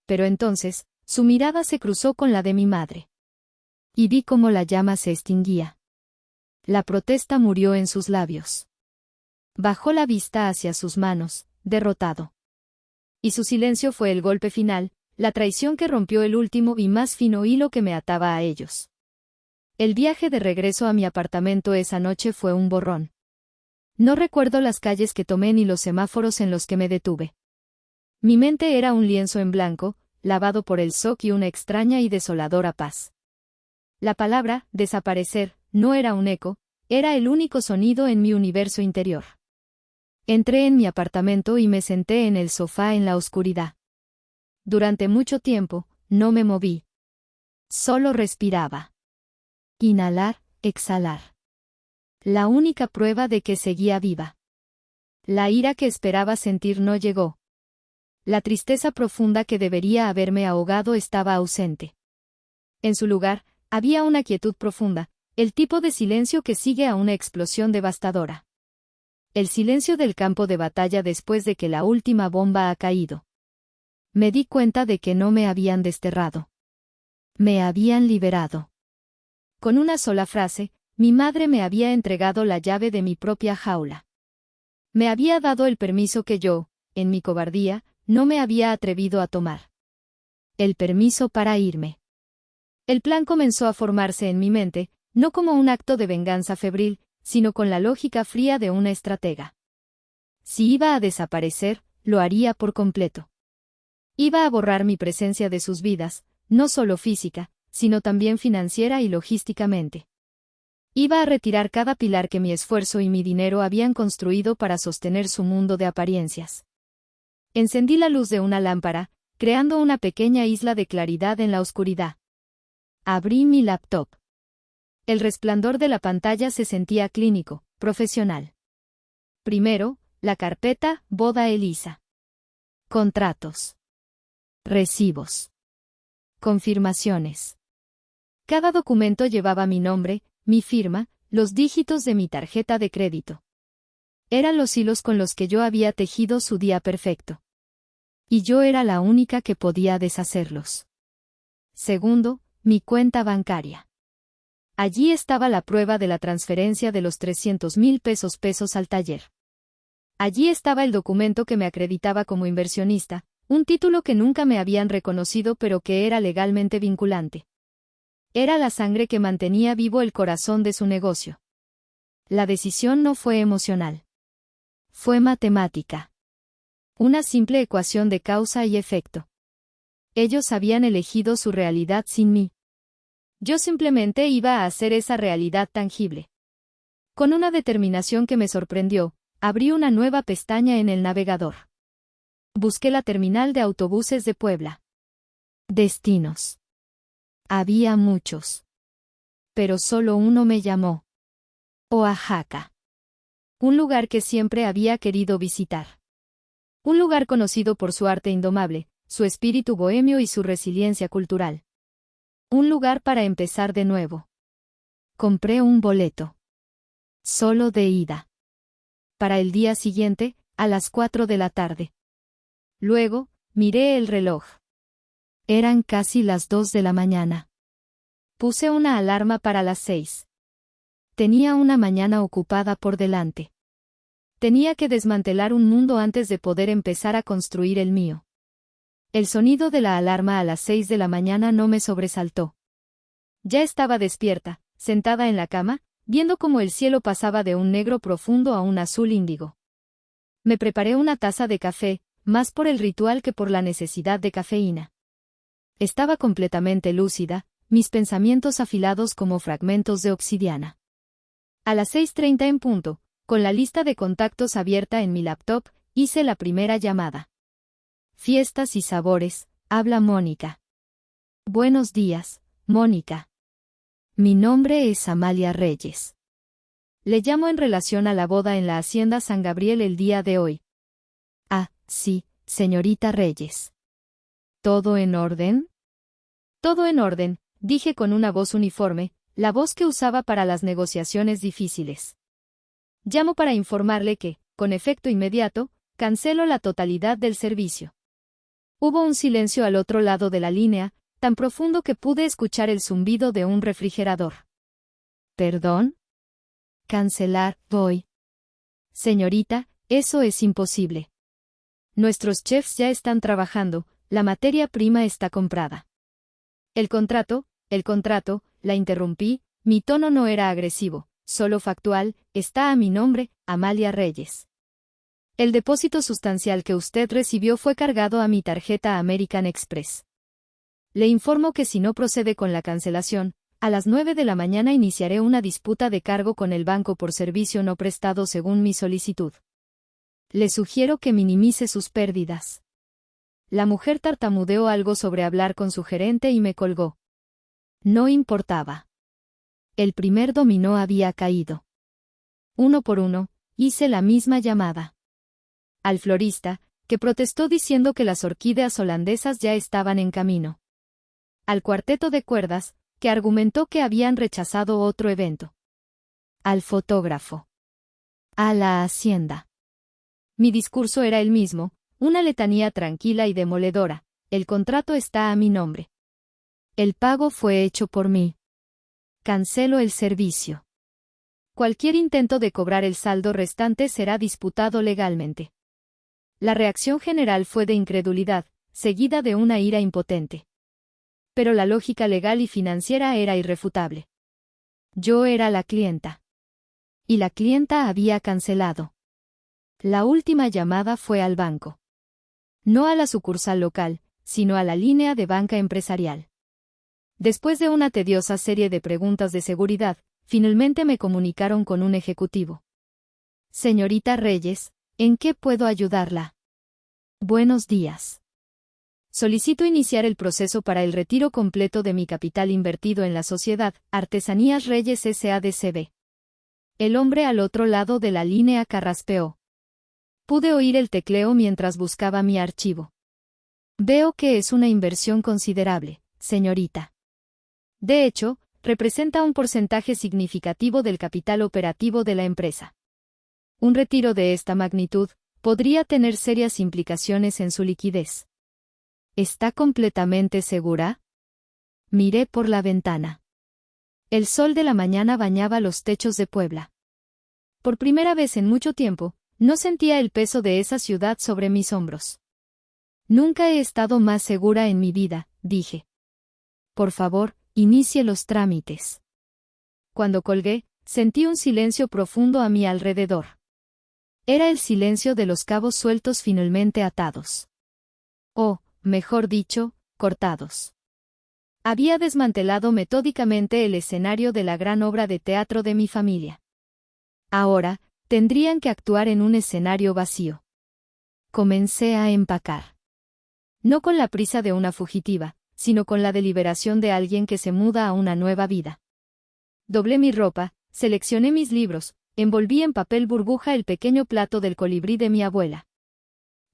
Pero entonces, su mirada se cruzó con la de mi madre. Y vi cómo la llama se extinguía. La protesta murió en sus labios. Bajó la vista hacia sus manos, derrotado. Y su silencio fue el golpe final, la traición que rompió el último y más fino hilo que me ataba a ellos. El viaje de regreso a mi apartamento esa noche fue un borrón. No recuerdo las calles que tomé ni los semáforos en los que me detuve. Mi mente era un lienzo en blanco, lavado por el SOC y una extraña y desoladora paz. La palabra, desaparecer, no era un eco, era el único sonido en mi universo interior. Entré en mi apartamento y me senté en el sofá en la oscuridad. Durante mucho tiempo, no me moví. Solo respiraba. Inhalar, exhalar. La única prueba de que seguía viva. La ira que esperaba sentir no llegó. La tristeza profunda que debería haberme ahogado estaba ausente. En su lugar, había una quietud profunda, el tipo de silencio que sigue a una explosión devastadora. El silencio del campo de batalla después de que la última bomba ha caído. Me di cuenta de que no me habían desterrado. Me habían liberado. Con una sola frase, mi madre me había entregado la llave de mi propia jaula. Me había dado el permiso que yo, en mi cobardía, no me había atrevido a tomar. El permiso para irme. El plan comenzó a formarse en mi mente, no como un acto de venganza febril, sino con la lógica fría de una estratega. Si iba a desaparecer, lo haría por completo. Iba a borrar mi presencia de sus vidas, no solo física, sino también financiera y logísticamente. Iba a retirar cada pilar que mi esfuerzo y mi dinero habían construido para sostener su mundo de apariencias. Encendí la luz de una lámpara, creando una pequeña isla de claridad en la oscuridad. Abrí mi laptop. El resplandor de la pantalla se sentía clínico, profesional. Primero, la carpeta Boda Elisa. Contratos. Recibos. Confirmaciones. Cada documento llevaba mi nombre, mi firma, los dígitos de mi tarjeta de crédito. Eran los hilos con los que yo había tejido su día perfecto. Y yo era la única que podía deshacerlos. Segundo, mi cuenta bancaria. Allí estaba la prueba de la transferencia de los 300,000 pesos al taller. Allí estaba el documento que me acreditaba como inversionista, un título que nunca me habían reconocido pero que era legalmente vinculante. Era la sangre que mantenía vivo el corazón de su negocio. La decisión no fue emocional. Fue matemática. Una simple ecuación de causa y efecto. Ellos habían elegido su realidad sin mí. Yo simplemente iba a hacer esa realidad tangible. Con una determinación que me sorprendió, abrí una nueva pestaña en el navegador. Busqué la terminal de autobuses de Puebla. Destinos. Había muchos. Pero solo uno me llamó. Oaxaca. Un lugar que siempre había querido visitar. Un lugar conocido por su arte indomable, su espíritu bohemio y su resiliencia cultural. Un lugar para empezar de nuevo. Compré un boleto. Solo de ida. Para el día siguiente, a las 4 de la tarde. Luego, miré el reloj. Eran casi las 2 de la mañana. Puse una alarma para las 6. Tenía una mañana ocupada por delante. Tenía que desmantelar un mundo antes de poder empezar a construir el mío. El sonido de la alarma a las 6 de la mañana no me sobresaltó. Ya estaba despierta, sentada en la cama, viendo cómo el cielo pasaba de un negro profundo a un azul índigo. Me preparé una taza de café, más por el ritual que por la necesidad de cafeína. Estaba completamente lúcida, mis pensamientos afilados como fragmentos de obsidiana. A las 6:30 en punto, con la lista de contactos abierta en mi laptop, hice la primera llamada. Fiestas y sabores, habla Mónica. Buenos días, Mónica. Mi nombre es Amalia Reyes. Le llamo en relación a la boda en la Hacienda San Gabriel el día de hoy. Ah, sí, señorita Reyes. ¿Todo en orden? Todo en orden, dije con una voz uniforme, la voz que usaba para las negociaciones difíciles. Llamo para informarle que, con efecto inmediato, cancelo la totalidad del servicio. Hubo un silencio al otro lado de la línea, tan profundo que pude escuchar el zumbido de un refrigerador. ¿Perdón? Cancelar, voy. Señorita, eso es imposible. Nuestros chefs ya están trabajando, la materia prima está comprada. El contrato, la interrumpí, mi tono no era agresivo, solo factual, está a mi nombre, Amalia Reyes. El depósito sustancial que usted recibió fue cargado a mi tarjeta American Express. Le informo que si no procede con la cancelación, a las 9 de la mañana iniciaré una disputa de cargo con el banco por servicio no prestado según mi solicitud. Le sugiero que minimice sus pérdidas. La mujer tartamudeó algo sobre hablar con su gerente y me colgó. No importaba. El primer dominó había caído. Uno por uno, hice la misma llamada. Al florista, que protestó diciendo que las orquídeas holandesas ya estaban en camino. Al cuarteto de cuerdas, que argumentó que habían rechazado otro evento. Al fotógrafo. A la hacienda. Mi discurso era el mismo, una letanía tranquila y demoledora. El contrato está a mi nombre. El pago fue hecho por mí. Cancelo el servicio. Cualquier intento de cobrar el saldo restante será disputado legalmente. La reacción general fue de incredulidad, seguida de una ira impotente. Pero la lógica legal y financiera era irrefutable. Yo era la clienta. Y la clienta había cancelado. La última llamada fue al banco. No a la sucursal local, sino a la línea de banca empresarial. Después de una tediosa serie de preguntas de seguridad, finalmente me comunicaron con un ejecutivo. Señorita Reyes, ¿en qué puedo ayudarla? Buenos días. Solicito iniciar el proceso para el retiro completo de mi capital invertido en la sociedad Artesanías Reyes S.A.D.C.B. El hombre al otro lado de la línea carraspeó. Pude oír el tecleo mientras buscaba mi archivo. Veo que es una inversión considerable, señorita. De hecho, representa un porcentaje significativo del capital operativo de la empresa. Un retiro de esta magnitud podría tener serias implicaciones en su liquidez. ¿Está completamente segura? Miré por la ventana. El sol de la mañana bañaba los techos de Puebla. Por primera vez en mucho tiempo, no sentía el peso de esa ciudad sobre mis hombros. Nunca he estado más segura en mi vida, dije. Por favor, inicie los trámites. Cuando colgué, sentí un silencio profundo a mi alrededor. Era el silencio de los cabos sueltos finalmente atados. O, mejor dicho, cortados. Había desmantelado metódicamente el escenario de la gran obra de teatro de mi familia. Ahora, tendrían que actuar en un escenario vacío. Comencé a empacar. No con la prisa de una fugitiva, sino con la deliberación de alguien que se muda a una nueva vida. Doblé mi ropa, seleccioné mis libros, envolví en papel burbuja el pequeño plato del colibrí de mi abuela.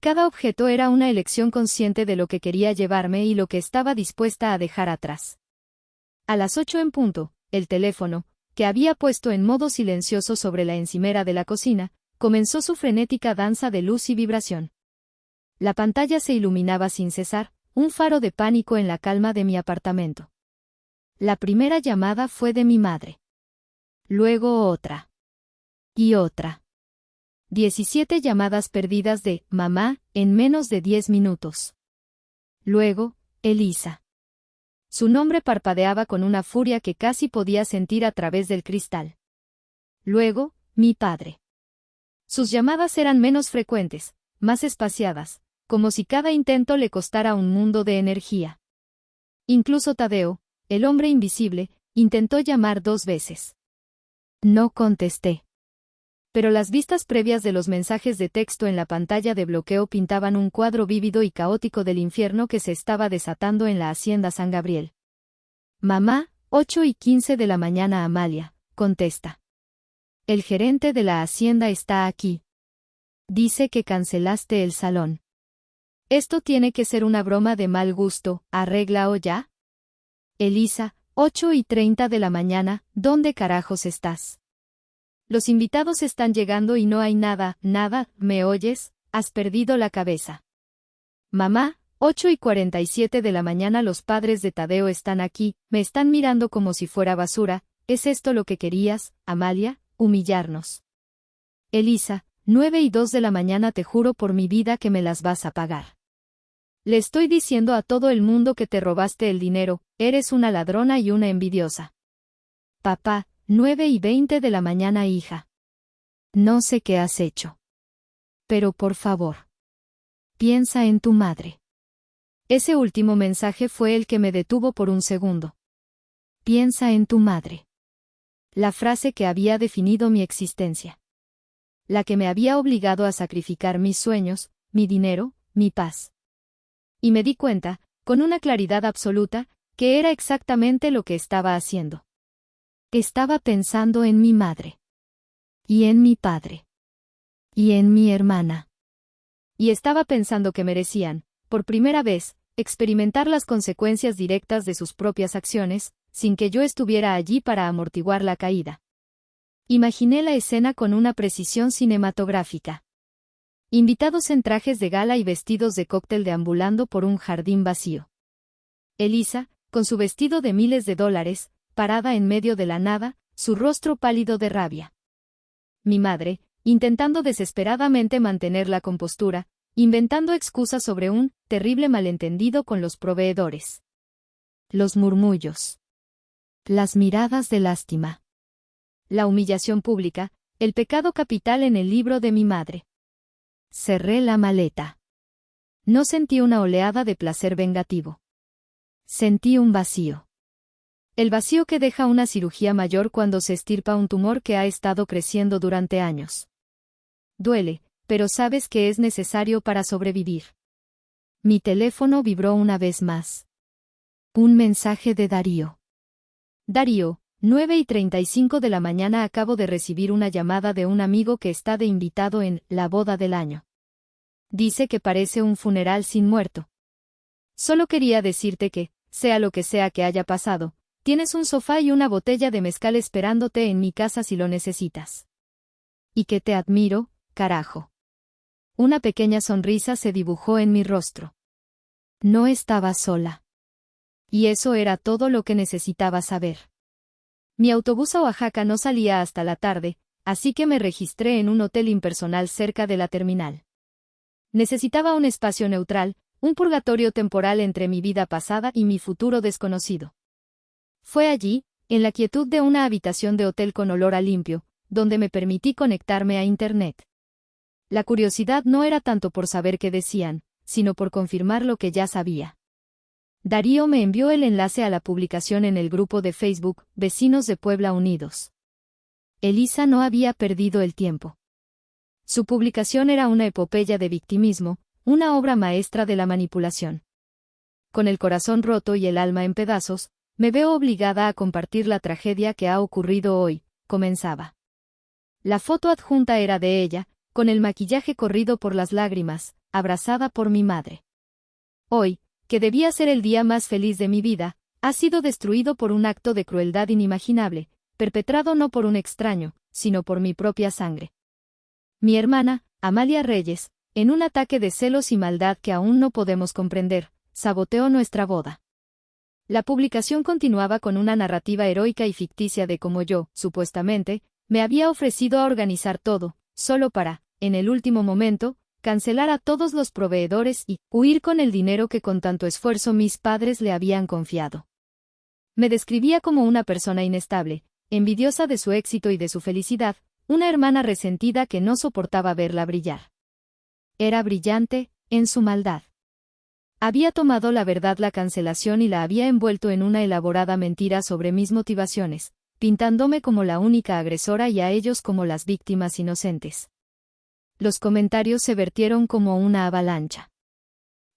Cada objeto era una elección consciente de lo que quería llevarme y lo que estaba dispuesta a dejar atrás. A las 8 en punto, el teléfono, que había puesto en modo silencioso sobre la encimera de la cocina, comenzó su frenética danza de luz y vibración. La pantalla se iluminaba sin cesar, un faro de pánico en la calma de mi apartamento. La primera llamada fue de mi madre. Luego otra. Y otra. 17 llamadas perdidas de mamá en menos de 10 minutos. Luego, Elisa. Su nombre parpadeaba con una furia que casi podía sentir a través del cristal. Luego, mi padre. Sus llamadas eran menos frecuentes, más espaciadas, como si cada intento le costara un mundo de energía. Incluso Tadeo, el hombre invisible, intentó llamar 2 veces. No contesté. Pero las vistas previas de los mensajes de texto en la pantalla de bloqueo pintaban un cuadro vívido y caótico del infierno que se estaba desatando en la hacienda San Gabriel. Mamá, 8:15 de la mañana. Amalia, contesta. El gerente de la hacienda está aquí. Dice que cancelaste el salón. Esto tiene que ser una broma de mal gusto, ¿arregla ya? Elisa, 8:30 de la mañana, ¿dónde carajos estás? Los invitados están llegando y no hay nada, ¿me oyes? Has perdido la cabeza. Mamá, 8:47 de la mañana. Los padres de Tadeo están aquí, me están mirando como si fuera basura. ¿Es esto lo que querías, Amalia? Humillarnos. Elisa, 9:02 de la mañana. Te juro por mi vida que me las vas a pagar. Le estoy diciendo a todo el mundo que te robaste el dinero, eres una ladrona y una envidiosa. Papá, 9:20 de la mañana. Hija. No sé qué has hecho. Pero por favor. Piensa en tu madre. Ese último mensaje fue el que me detuvo por un segundo. Piensa en tu madre. La frase que había definido mi existencia. La que me había obligado a sacrificar mis sueños, mi dinero, mi paz. Y me di cuenta, con una claridad absoluta, que era exactamente lo que estaba haciendo. Estaba pensando en mi madre. Y en mi padre. Y en mi hermana. Y estaba pensando que merecían, por primera vez, experimentar las consecuencias directas de sus propias acciones, sin que yo estuviera allí para amortiguar la caída. Imaginé la escena con una precisión cinematográfica. Invitados en trajes de gala y vestidos de cóctel deambulando por un jardín vacío. Elisa, con su vestido de miles de dólares, parada en medio de la nada, su rostro pálido de rabia. Mi madre, intentando desesperadamente mantener la compostura, inventando excusas sobre un terrible malentendido con los proveedores. Los murmullos. Las miradas de lástima. La humillación pública, el pecado capital en el libro de mi madre. Cerré la maleta. No sentí una oleada de placer vengativo. Sentí un vacío. El vacío que deja una cirugía mayor cuando se extirpa un tumor que ha estado creciendo durante años. Duele, pero sabes que es necesario para sobrevivir. Mi teléfono vibró una vez más. Un mensaje de Darío. Darío, 9:35 de la mañana. Acabo de recibir una llamada de un amigo que está de invitado en la boda del año. Dice que parece un funeral sin muerto. Solo quería decirte que, sea lo que sea que haya pasado, tienes un sofá y una botella de mezcal esperándote en mi casa si lo necesitas. Y que te admiro, carajo. Una pequeña sonrisa se dibujó en mi rostro. No estaba sola. Y eso era todo lo que necesitaba saber. Mi autobús a Oaxaca no salía hasta la tarde, así que me registré en un hotel impersonal cerca de la terminal. Necesitaba un espacio neutral, un purgatorio temporal entre mi vida pasada y mi futuro desconocido. Fue allí, en la quietud de una habitación de hotel con olor a limpio, donde me permití conectarme a Internet. La curiosidad no era tanto por saber qué decían, sino por confirmar lo que ya sabía. Darío me envió el enlace a la publicación en el grupo de Facebook, Vecinos de Puebla Unidos. Elisa no había perdido el tiempo. Su publicación era una epopeya de victimismo, una obra maestra de la manipulación. Con el corazón roto y el alma en pedazos, me veo obligada a compartir la tragedia que ha ocurrido hoy, comenzaba. La foto adjunta era de ella, con el maquillaje corrido por las lágrimas, abrazada por mi madre. Hoy, que debía ser el día más feliz de mi vida, ha sido destruido por un acto de crueldad inimaginable, perpetrado no por un extraño, sino por mi propia sangre. Mi hermana, Amalia Reyes, en un ataque de celos y maldad que aún no podemos comprender, saboteó nuestra boda. La publicación continuaba con una narrativa heroica y ficticia de cómo yo, supuestamente, me había ofrecido a organizar todo, solo para, en el último momento, cancelar a todos los proveedores y huir con el dinero que con tanto esfuerzo mis padres le habían confiado. Me describía como una persona inestable, envidiosa de su éxito y de su felicidad, una hermana resentida que no soportaba verla brillar. Era brillante, en su maldad. Había tomado la verdad la cancelación y la había envuelto en una elaborada mentira sobre mis motivaciones, pintándome como la única agresora y a ellos como las víctimas inocentes. Los comentarios se vertieron como una avalancha.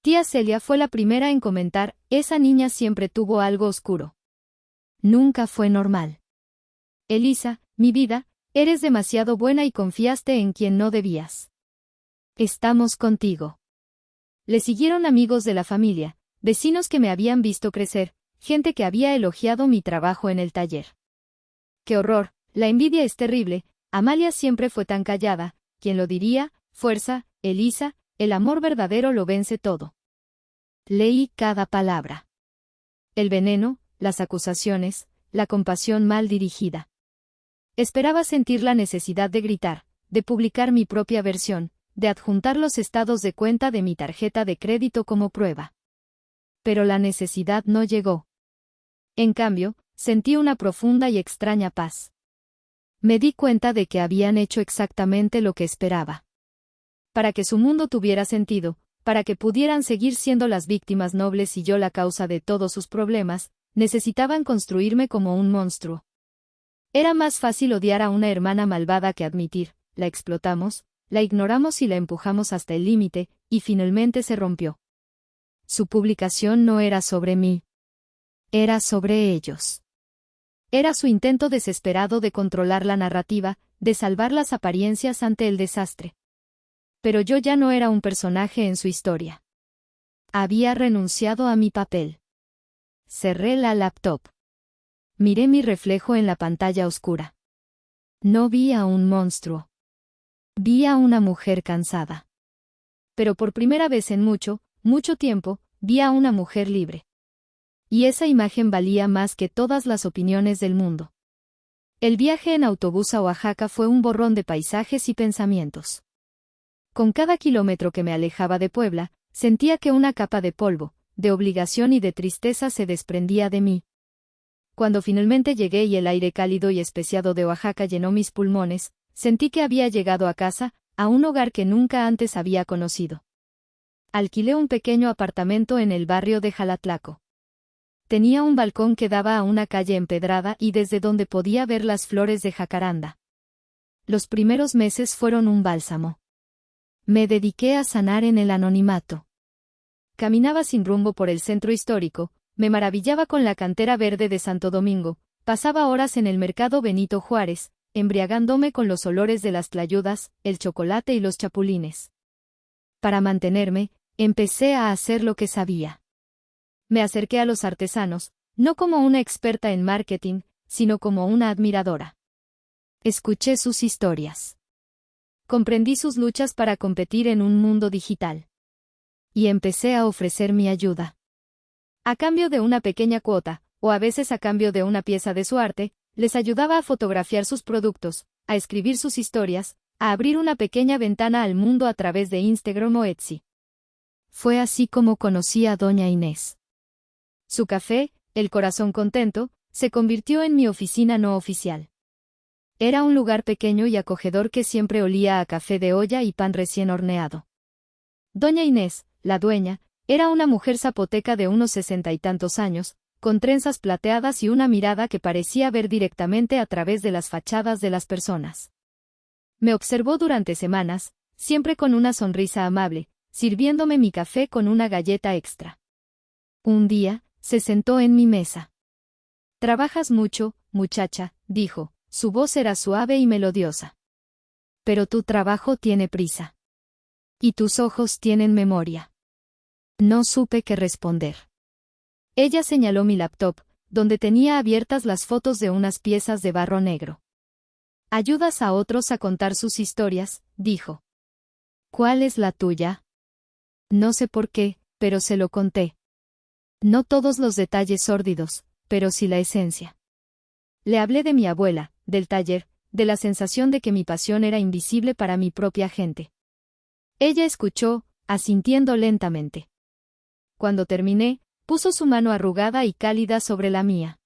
Tía Celia fue la primera en comentar, esa niña siempre tuvo algo oscuro. Nunca fue normal. Elisa, mi vida, eres demasiado buena y confiaste en quien no debías. Estamos contigo. Le siguieron amigos de la familia, vecinos que me habían visto crecer, gente que había elogiado mi trabajo en el taller. ¡Qué horror! La envidia es terrible, Amalia siempre fue tan callada. ¿Quién lo diría? Fuerza, Elisa, el amor verdadero lo vence todo. Leí cada palabra. El veneno, las acusaciones, la compasión mal dirigida. Esperaba sentir la necesidad de gritar, de publicar mi propia versión, de adjuntar los estados de cuenta de mi tarjeta de crédito como prueba. Pero la necesidad no llegó. En cambio, sentí una profunda y extraña paz. Me di cuenta de que habían hecho exactamente lo que esperaba. Para que su mundo tuviera sentido, para que pudieran seguir siendo las víctimas nobles y yo la causa de todos sus problemas, necesitaban construirme como un monstruo. Era más fácil odiar a una hermana malvada que admitir, la explotamos, la ignoramos y la empujamos hasta el límite, y finalmente se rompió. Su publicación no era sobre mí. Era sobre ellos. Era su intento desesperado de controlar la narrativa, de salvar las apariencias ante el desastre. Pero yo ya no era un personaje en su historia. Había renunciado a mi papel. Cerré la laptop. Miré mi reflejo en la pantalla oscura. No vi a un monstruo. Vi a una mujer cansada. Pero por primera vez en mucho, mucho tiempo, vi a una mujer libre. Y esa imagen valía más que todas las opiniones del mundo. El viaje en autobús a Oaxaca fue un borrón de paisajes y pensamientos. Con cada kilómetro que me alejaba de Puebla, sentía que una capa de polvo, de obligación y de tristeza se desprendía de mí. Cuando finalmente llegué y el aire cálido y especiado de Oaxaca llenó mis pulmones, sentí que había llegado a casa, a un hogar que nunca antes había conocido. Alquilé un pequeño apartamento en el barrio de Jalatlaco. Tenía un balcón que daba a una calle empedrada y desde donde podía ver las flores de jacaranda. Los primeros meses fueron un bálsamo. Me dediqué a sanar en el anonimato. Caminaba sin rumbo por el centro histórico, me maravillaba con la cantera verde de Santo Domingo, pasaba horas en el mercado Benito Juárez, embriagándome con los olores de las tlayudas, el chocolate y los chapulines. Para mantenerme, empecé a hacer lo que sabía. Me acerqué a los artesanos, no como una experta en marketing, sino como una admiradora. Escuché sus historias. Comprendí sus luchas para competir en un mundo digital. Y empecé a ofrecer mi ayuda. A cambio de una pequeña cuota, o a veces a cambio de una pieza de su arte, les ayudaba a fotografiar sus productos, a escribir sus historias, a abrir una pequeña ventana al mundo a través de Instagram o Etsy. Fue así como conocí a doña Inés. Su café, El Corazón Contento, se convirtió en mi oficina no oficial. Era un lugar pequeño y acogedor que siempre olía a café de olla y pan recién horneado. Doña Inés, la dueña, era una mujer zapoteca de unos 60 y tantos años, con trenzas plateadas y una mirada que parecía ver directamente a través de las fachadas de las personas. Me observó durante semanas, siempre con una sonrisa amable, sirviéndome mi café con una galleta extra. Un día, se sentó en mi mesa. «Trabajas mucho, muchacha», dijo, su voz era suave y melodiosa. «Pero tu trabajo tiene prisa. Y tus ojos tienen memoria». No supe qué responder. Ella señaló mi laptop, donde tenía abiertas las fotos de unas piezas de barro negro. «Ayudas a otros a contar sus historias», dijo. «¿Cuál es la tuya?» No sé por qué, pero se lo conté. No todos los detalles sórdidos, pero sí la esencia. Le hablé de mi abuela, del taller, de la sensación de que mi pasión era invisible para mi propia gente. Ella escuchó, asintiendo lentamente. Cuando terminé, puso su mano arrugada y cálida sobre la mía.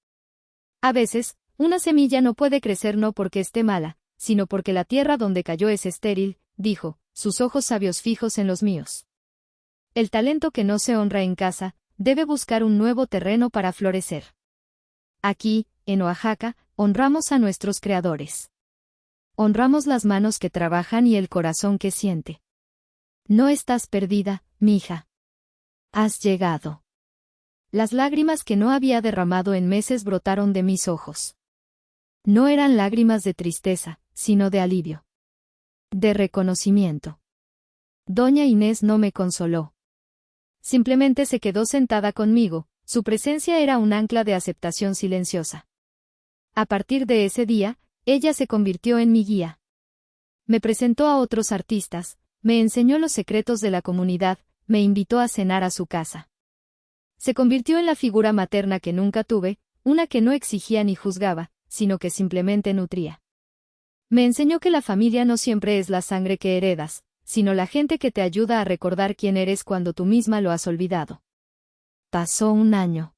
A veces, una semilla no puede crecer no porque esté mala, sino porque la tierra donde cayó es estéril, dijo, sus ojos sabios fijos en los míos. El talento que no se honra en casa, debe buscar un nuevo terreno para florecer. Aquí, en Oaxaca, honramos a nuestros creadores. Honramos las manos que trabajan y el corazón que siente. No estás perdida, mija. Has llegado. Las lágrimas que no había derramado en meses brotaron de mis ojos. No eran lágrimas de tristeza, sino de alivio. De reconocimiento. Doña Inés no me consoló. Simplemente se quedó sentada conmigo, su presencia era un ancla de aceptación silenciosa. A partir de ese día, ella se convirtió en mi guía. Me presentó a otros artistas, me enseñó los secretos de la comunidad, me invitó a cenar a su casa. Se convirtió en la figura materna que nunca tuve, una que no exigía ni juzgaba, sino que simplemente nutría. Me enseñó que la familia no siempre es la sangre que heredas, sino la gente que te ayuda a recordar quién eres cuando tú misma lo has olvidado. Pasó un año.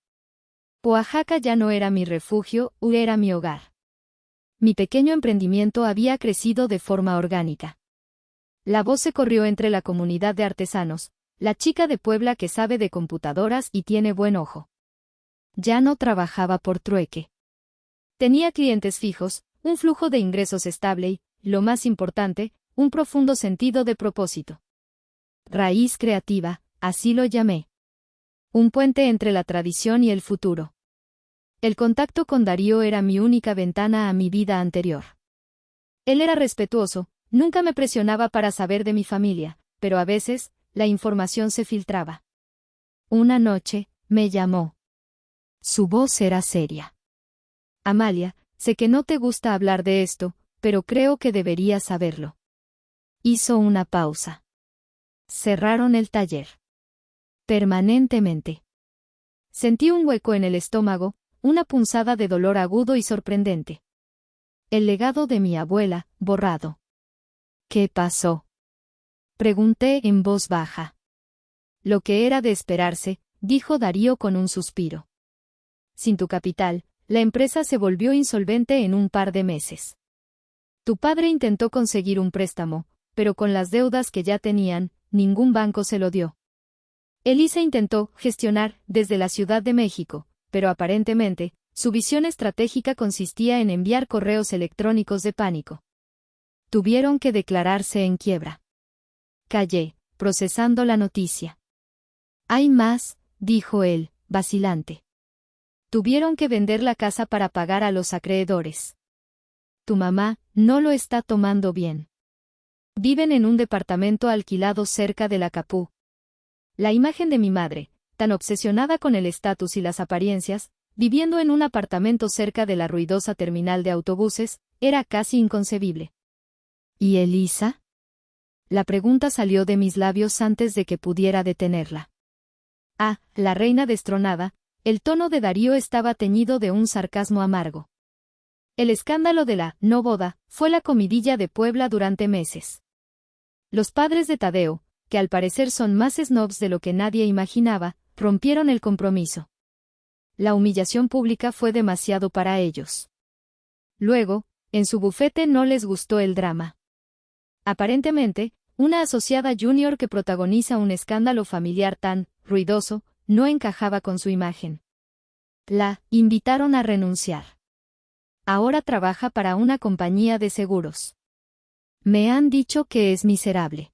Oaxaca ya no era mi refugio, era mi hogar. Mi pequeño emprendimiento había crecido de forma orgánica. La voz se corrió entre la comunidad de artesanos, la chica de Puebla que sabe de computadoras y tiene buen ojo. Ya no trabajaba por trueque. Tenía clientes fijos, un flujo de ingresos estable y, lo más importante, un profundo sentido de propósito. Raíz creativa, así lo llamé. Un puente entre la tradición y el futuro. El contacto con Darío era mi única ventana a mi vida anterior. Él era respetuoso, nunca me presionaba para saber de mi familia, pero a veces, la información se filtraba. Una noche, me llamó. Su voz era seria. Amalia, sé que no te gusta hablar de esto, pero creo que deberías saberlo. Hizo una pausa. Cerraron el taller. Permanentemente. Sentí un hueco en el estómago, una punzada de dolor agudo y sorprendente. El legado de mi abuela, borrado. ¿Qué pasó? Pregunté en voz baja. Lo que era de esperarse, dijo Darío con un suspiro. Sin tu capital, la empresa se volvió insolvente en un par de meses. Tu padre intentó conseguir un préstamo, pero con las deudas que ya tenían, ningún banco se lo dio. Elisa intentó gestionar desde la Ciudad de México, pero aparentemente, su visión estratégica consistía en enviar correos electrónicos de pánico. Tuvieron que declararse en quiebra. Callé, procesando la noticia. Hay más, dijo él, vacilante. Tuvieron que vender la casa para pagar a los acreedores. Tu mamá no lo está tomando bien. Viven en un departamento alquilado cerca de la Capú. La imagen de mi madre, tan obsesionada con el estatus y las apariencias, viviendo en un apartamento cerca de la ruidosa terminal de autobuses, era casi inconcebible. ¿Y Elisa? La pregunta salió de mis labios antes de que pudiera detenerla. Ah, la reina destronada, el tono de Darío estaba teñido de un sarcasmo amargo. El escándalo de la no boda fue la comidilla de Puebla durante meses. Los padres de Tadeo, que al parecer son más snobs de lo que nadie imaginaba, rompieron el compromiso. La humillación pública fue demasiado para ellos. Luego, en su bufete no les gustó el drama. Aparentemente, una asociada junior que protagoniza un escándalo familiar tan ruidoso, no encajaba con su imagen. La invitaron a renunciar. Ahora trabaja para una compañía de seguros. Me han dicho que es miserable.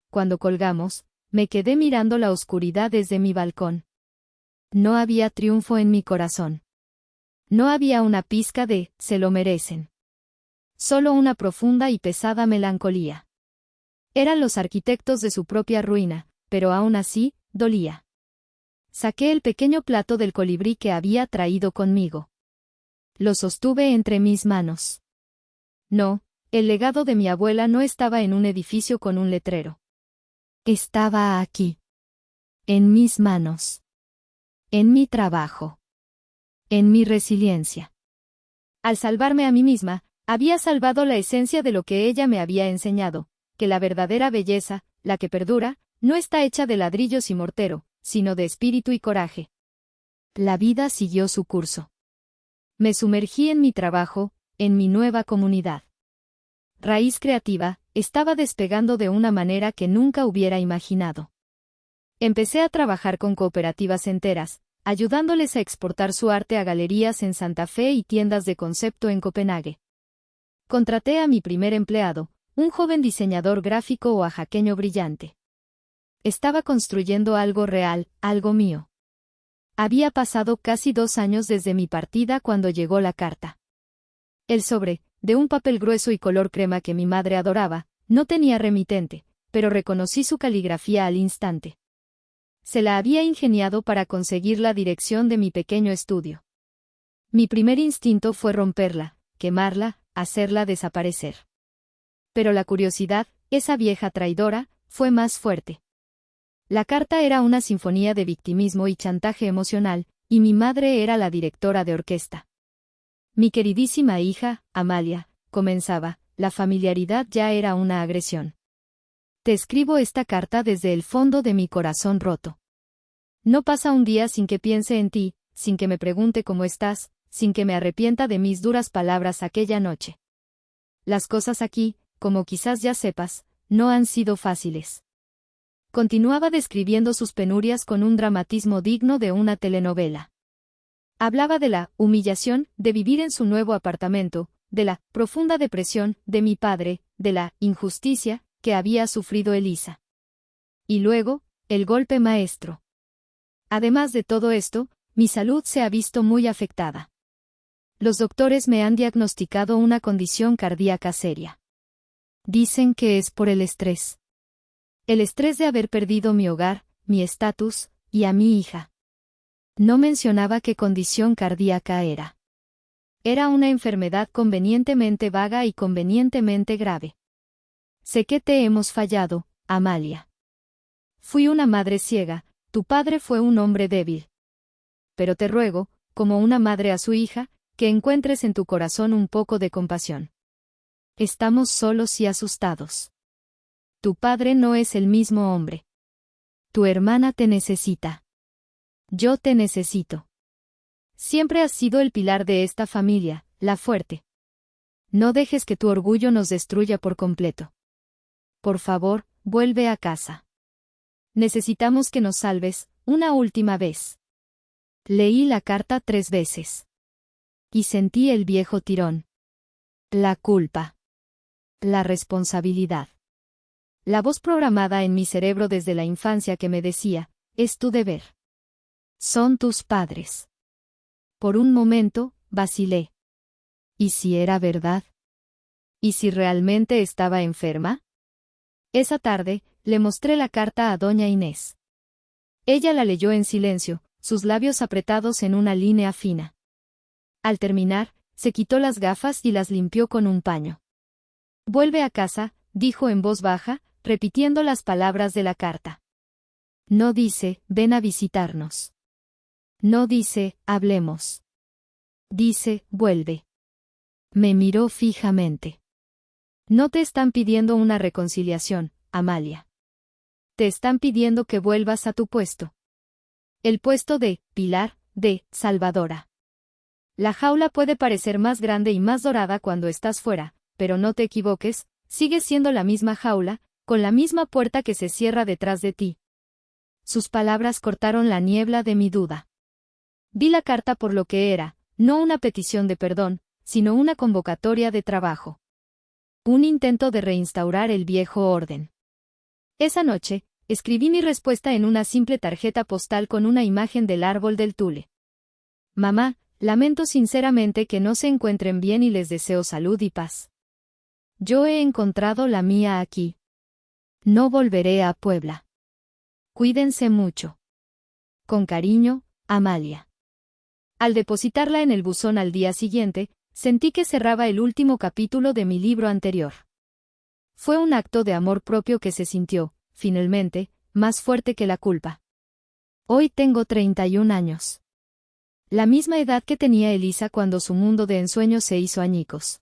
Cuando colgamos, me quedé mirando la oscuridad desde mi balcón. No había triunfo en mi corazón. No había una pizca de «se lo merecen». Solo una profunda y pesada melancolía. Eran los arquitectos de su propia ruina, pero aún así, dolía. Saqué el pequeño plato del colibrí que había traído conmigo. Lo sostuve entre mis manos. No, el legado de mi abuela no estaba en un edificio con un letrero. Estaba aquí. En mis manos. En mi trabajo. En mi resiliencia. Al salvarme a mí misma, había salvado la esencia de lo que ella me había enseñado, que la verdadera belleza, la que perdura, no está hecha de ladrillos y mortero, sino de espíritu y coraje. La vida siguió su curso. Me sumergí en mi trabajo, en mi nueva comunidad. Raíz Creativa estaba despegando de una manera que nunca hubiera imaginado. Empecé a trabajar con cooperativas enteras, ayudándoles a exportar su arte a galerías en Santa Fe y tiendas de concepto en Copenhague. Contraté a mi primer empleado, un joven diseñador gráfico oaxaqueño brillante. Estaba construyendo algo real, algo mío. Había pasado casi 2 años desde mi partida cuando llegó la carta. El sobre, de un papel grueso y color crema que mi madre adoraba, no tenía remitente, pero reconocí su caligrafía al instante. Se la había ingeniado para conseguir la dirección de mi pequeño estudio. Mi primer instinto fue romperla, quemarla, hacerla desaparecer. Pero la curiosidad, esa vieja traidora, fue más fuerte. La carta era una sinfonía de victimismo y chantaje emocional, y mi madre era la directora de orquesta. Mi queridísima hija, Amalia, comenzaba, la familiaridad ya era una agresión. Te escribo esta carta desde el fondo de mi corazón roto. No pasa un día sin que piense en ti, sin que me pregunte cómo estás, sin que me arrepienta de mis duras palabras aquella noche. Las cosas aquí, como quizás ya sepas, no han sido fáciles. Continuaba describiendo sus penurias con un dramatismo digno de una telenovela. Hablaba de la humillación de vivir en su nuevo apartamento, de la profunda depresión de mi padre, de la injusticia que había sufrido Elisa. Y luego, el golpe maestro. Además de todo esto, mi salud se ha visto muy afectada. Los doctores me han diagnosticado una condición cardíaca seria. Dicen que es por el estrés. El estrés de haber perdido mi hogar, mi estatus, y a mi hija. No mencionaba qué condición cardíaca era. Era una enfermedad convenientemente vaga y convenientemente grave. Sé que te hemos fallado, Amalia. Fui una madre ciega, tu padre fue un hombre débil. Pero te ruego, como una madre a su hija, que encuentres en tu corazón un poco de compasión. Estamos solos y asustados. Tu padre no es el mismo hombre. Tu hermana te necesita. Yo te necesito. Siempre has sido el pilar de esta familia, la fuerte. No dejes que tu orgullo nos destruya por completo. Por favor, vuelve a casa. Necesitamos que nos salves, una última vez. Leí la carta 3 veces. Y sentí el viejo tirón. La culpa. La responsabilidad. La voz programada en mi cerebro desde la infancia que me decía, es tu deber. Son tus padres. Por un momento, vacilé. ¿Y si era verdad? ¿Y si realmente estaba enferma? Esa tarde, le mostré la carta a doña Inés. Ella la leyó en silencio, sus labios apretados en una línea fina. Al terminar, se quitó las gafas y las limpió con un paño. Vuelve a casa, dijo en voz baja, repitiendo las palabras de la carta. No dice, ven a visitarnos. No dice, hablemos. Dice, vuelve. Me miró fijamente. No te están pidiendo una reconciliación, Amalia. Te están pidiendo que vuelvas a tu puesto. El puesto de pilar, de salvadora. La jaula puede parecer más grande y más dorada cuando estás fuera, pero no te equivoques, sigue siendo la misma jaula, con la misma puerta que se cierra detrás de ti. Sus palabras cortaron la niebla de mi duda. Vi la carta por lo que era, no una petición de perdón, sino una convocatoria de trabajo. Un intento de reinstaurar el viejo orden. Esa noche, escribí mi respuesta en una simple tarjeta postal con una imagen del árbol del tule. Mamá, lamento sinceramente que no se encuentren bien y les deseo salud y paz. Yo he encontrado la mía aquí. No volveré a Puebla. Cuídense mucho. Con cariño, Amalia. Al depositarla en el buzón al día siguiente, sentí que cerraba el último capítulo de mi libro anterior. Fue un acto de amor propio que se sintió, finalmente, más fuerte que la culpa. Hoy tengo 31 años. La misma edad que tenía Elisa cuando su mundo de ensueño se hizo añicos.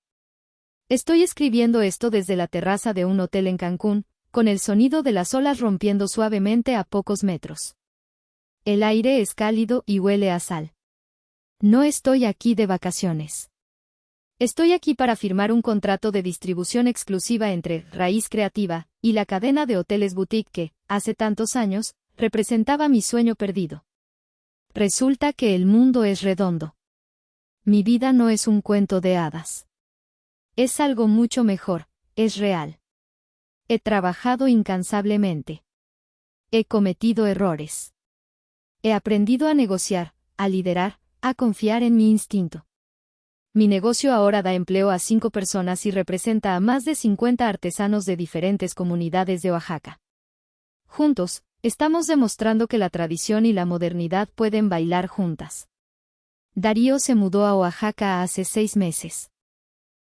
Estoy escribiendo esto desde la terraza de un hotel en Cancún, con el sonido de las olas rompiendo suavemente a pocos metros. El aire es cálido y huele a sal. No estoy aquí de vacaciones. Estoy aquí para firmar un contrato de distribución exclusiva entre Raíz Creativa y la cadena de hoteles boutique que, hace tantos años, representaba mi sueño perdido. Resulta que el mundo es redondo. Mi vida no es un cuento de hadas. Es algo mucho mejor, es real. He trabajado incansablemente. He cometido errores. He aprendido a negociar, a liderar, a confiar en mi instinto. Mi negocio ahora da empleo a 5 personas y representa a más de 50 artesanos de diferentes comunidades de Oaxaca. Juntos, estamos demostrando que la tradición y la modernidad pueden bailar juntas. Darío se mudó a Oaxaca hace 6 meses.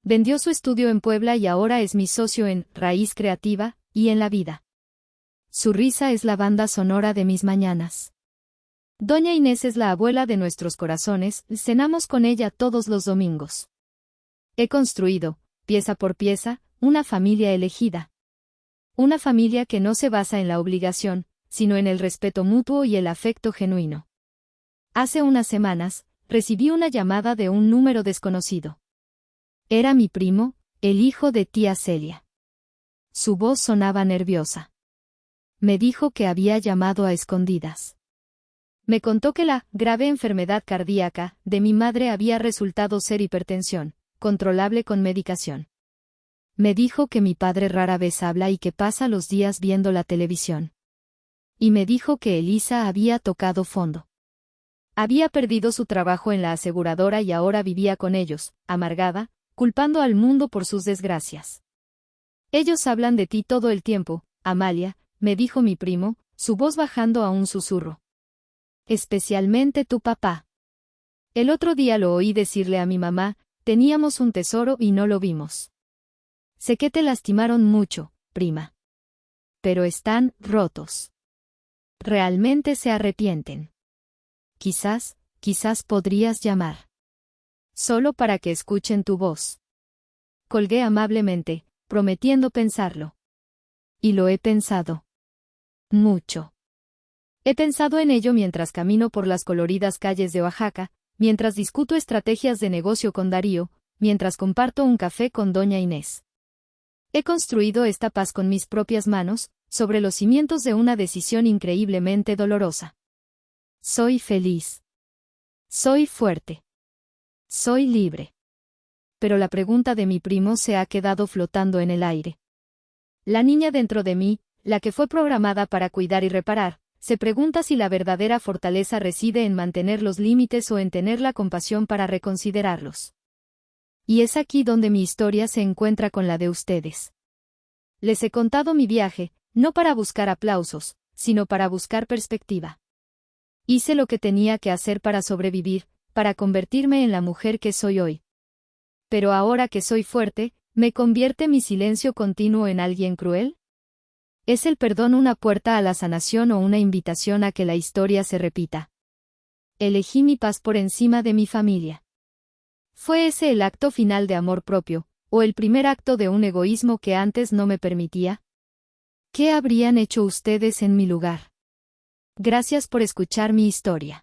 Vendió su estudio en Puebla y ahora es mi socio en Raíz Creativa y en la vida. Su risa es la banda sonora de mis mañanas. Doña Inés es la abuela de nuestros corazones, cenamos con ella todos los domingos. He construido, pieza por pieza, una familia elegida. Una familia que no se basa en la obligación, sino en el respeto mutuo y el afecto genuino. Hace unas semanas, recibí una llamada de un número desconocido. Era mi primo, el hijo de tía Celia. Su voz sonaba nerviosa. Me dijo que había llamado a escondidas. Me contó que la grave enfermedad cardíaca de mi madre había resultado ser hipertensión, controlable con medicación. Me dijo que mi padre rara vez habla y que pasa los días viendo la televisión. Y me dijo que Elisa había tocado fondo. Había perdido su trabajo en la aseguradora y ahora vivía con ellos, amargada, culpando al mundo por sus desgracias. Ellos hablan de ti todo el tiempo, Amalia, me dijo mi primo, su voz bajando a un susurro. Especialmente tu papá. El otro día lo oí decirle a mi mamá, teníamos un tesoro y no lo vimos. Sé que te lastimaron mucho, prima. Pero están rotos. Realmente se arrepienten. Quizás podrías llamar. Solo para que escuchen tu voz. Colgué amablemente, prometiendo pensarlo. Y lo he pensado. Mucho. He pensado en ello mientras camino por las coloridas calles de Oaxaca, mientras discuto estrategias de negocio con Darío, mientras comparto un café con doña Inés. He construido esta paz con mis propias manos, sobre los cimientos de una decisión increíblemente dolorosa. Soy feliz. Soy fuerte. Soy libre. Pero la pregunta de mi primo se ha quedado flotando en el aire. La niña dentro de mí, la que fue programada para cuidar y reparar, se pregunta si la verdadera fortaleza reside en mantener los límites o en tener la compasión para reconsiderarlos. Y es aquí donde mi historia se encuentra con la de ustedes. Les he contado mi viaje, no para buscar aplausos, sino para buscar perspectiva. Hice lo que tenía que hacer para sobrevivir, para convertirme en la mujer que soy hoy. Pero ahora que soy fuerte, ¿me convierte mi silencio continuo en alguien cruel? ¿Es el perdón una puerta a la sanación o una invitación a que la historia se repita? Elegí mi paz por encima de mi familia. ¿Fue ese el acto final de amor propio, o el primer acto de un egoísmo que antes no me permitía? ¿Qué habrían hecho ustedes en mi lugar? Gracias por escuchar mi historia.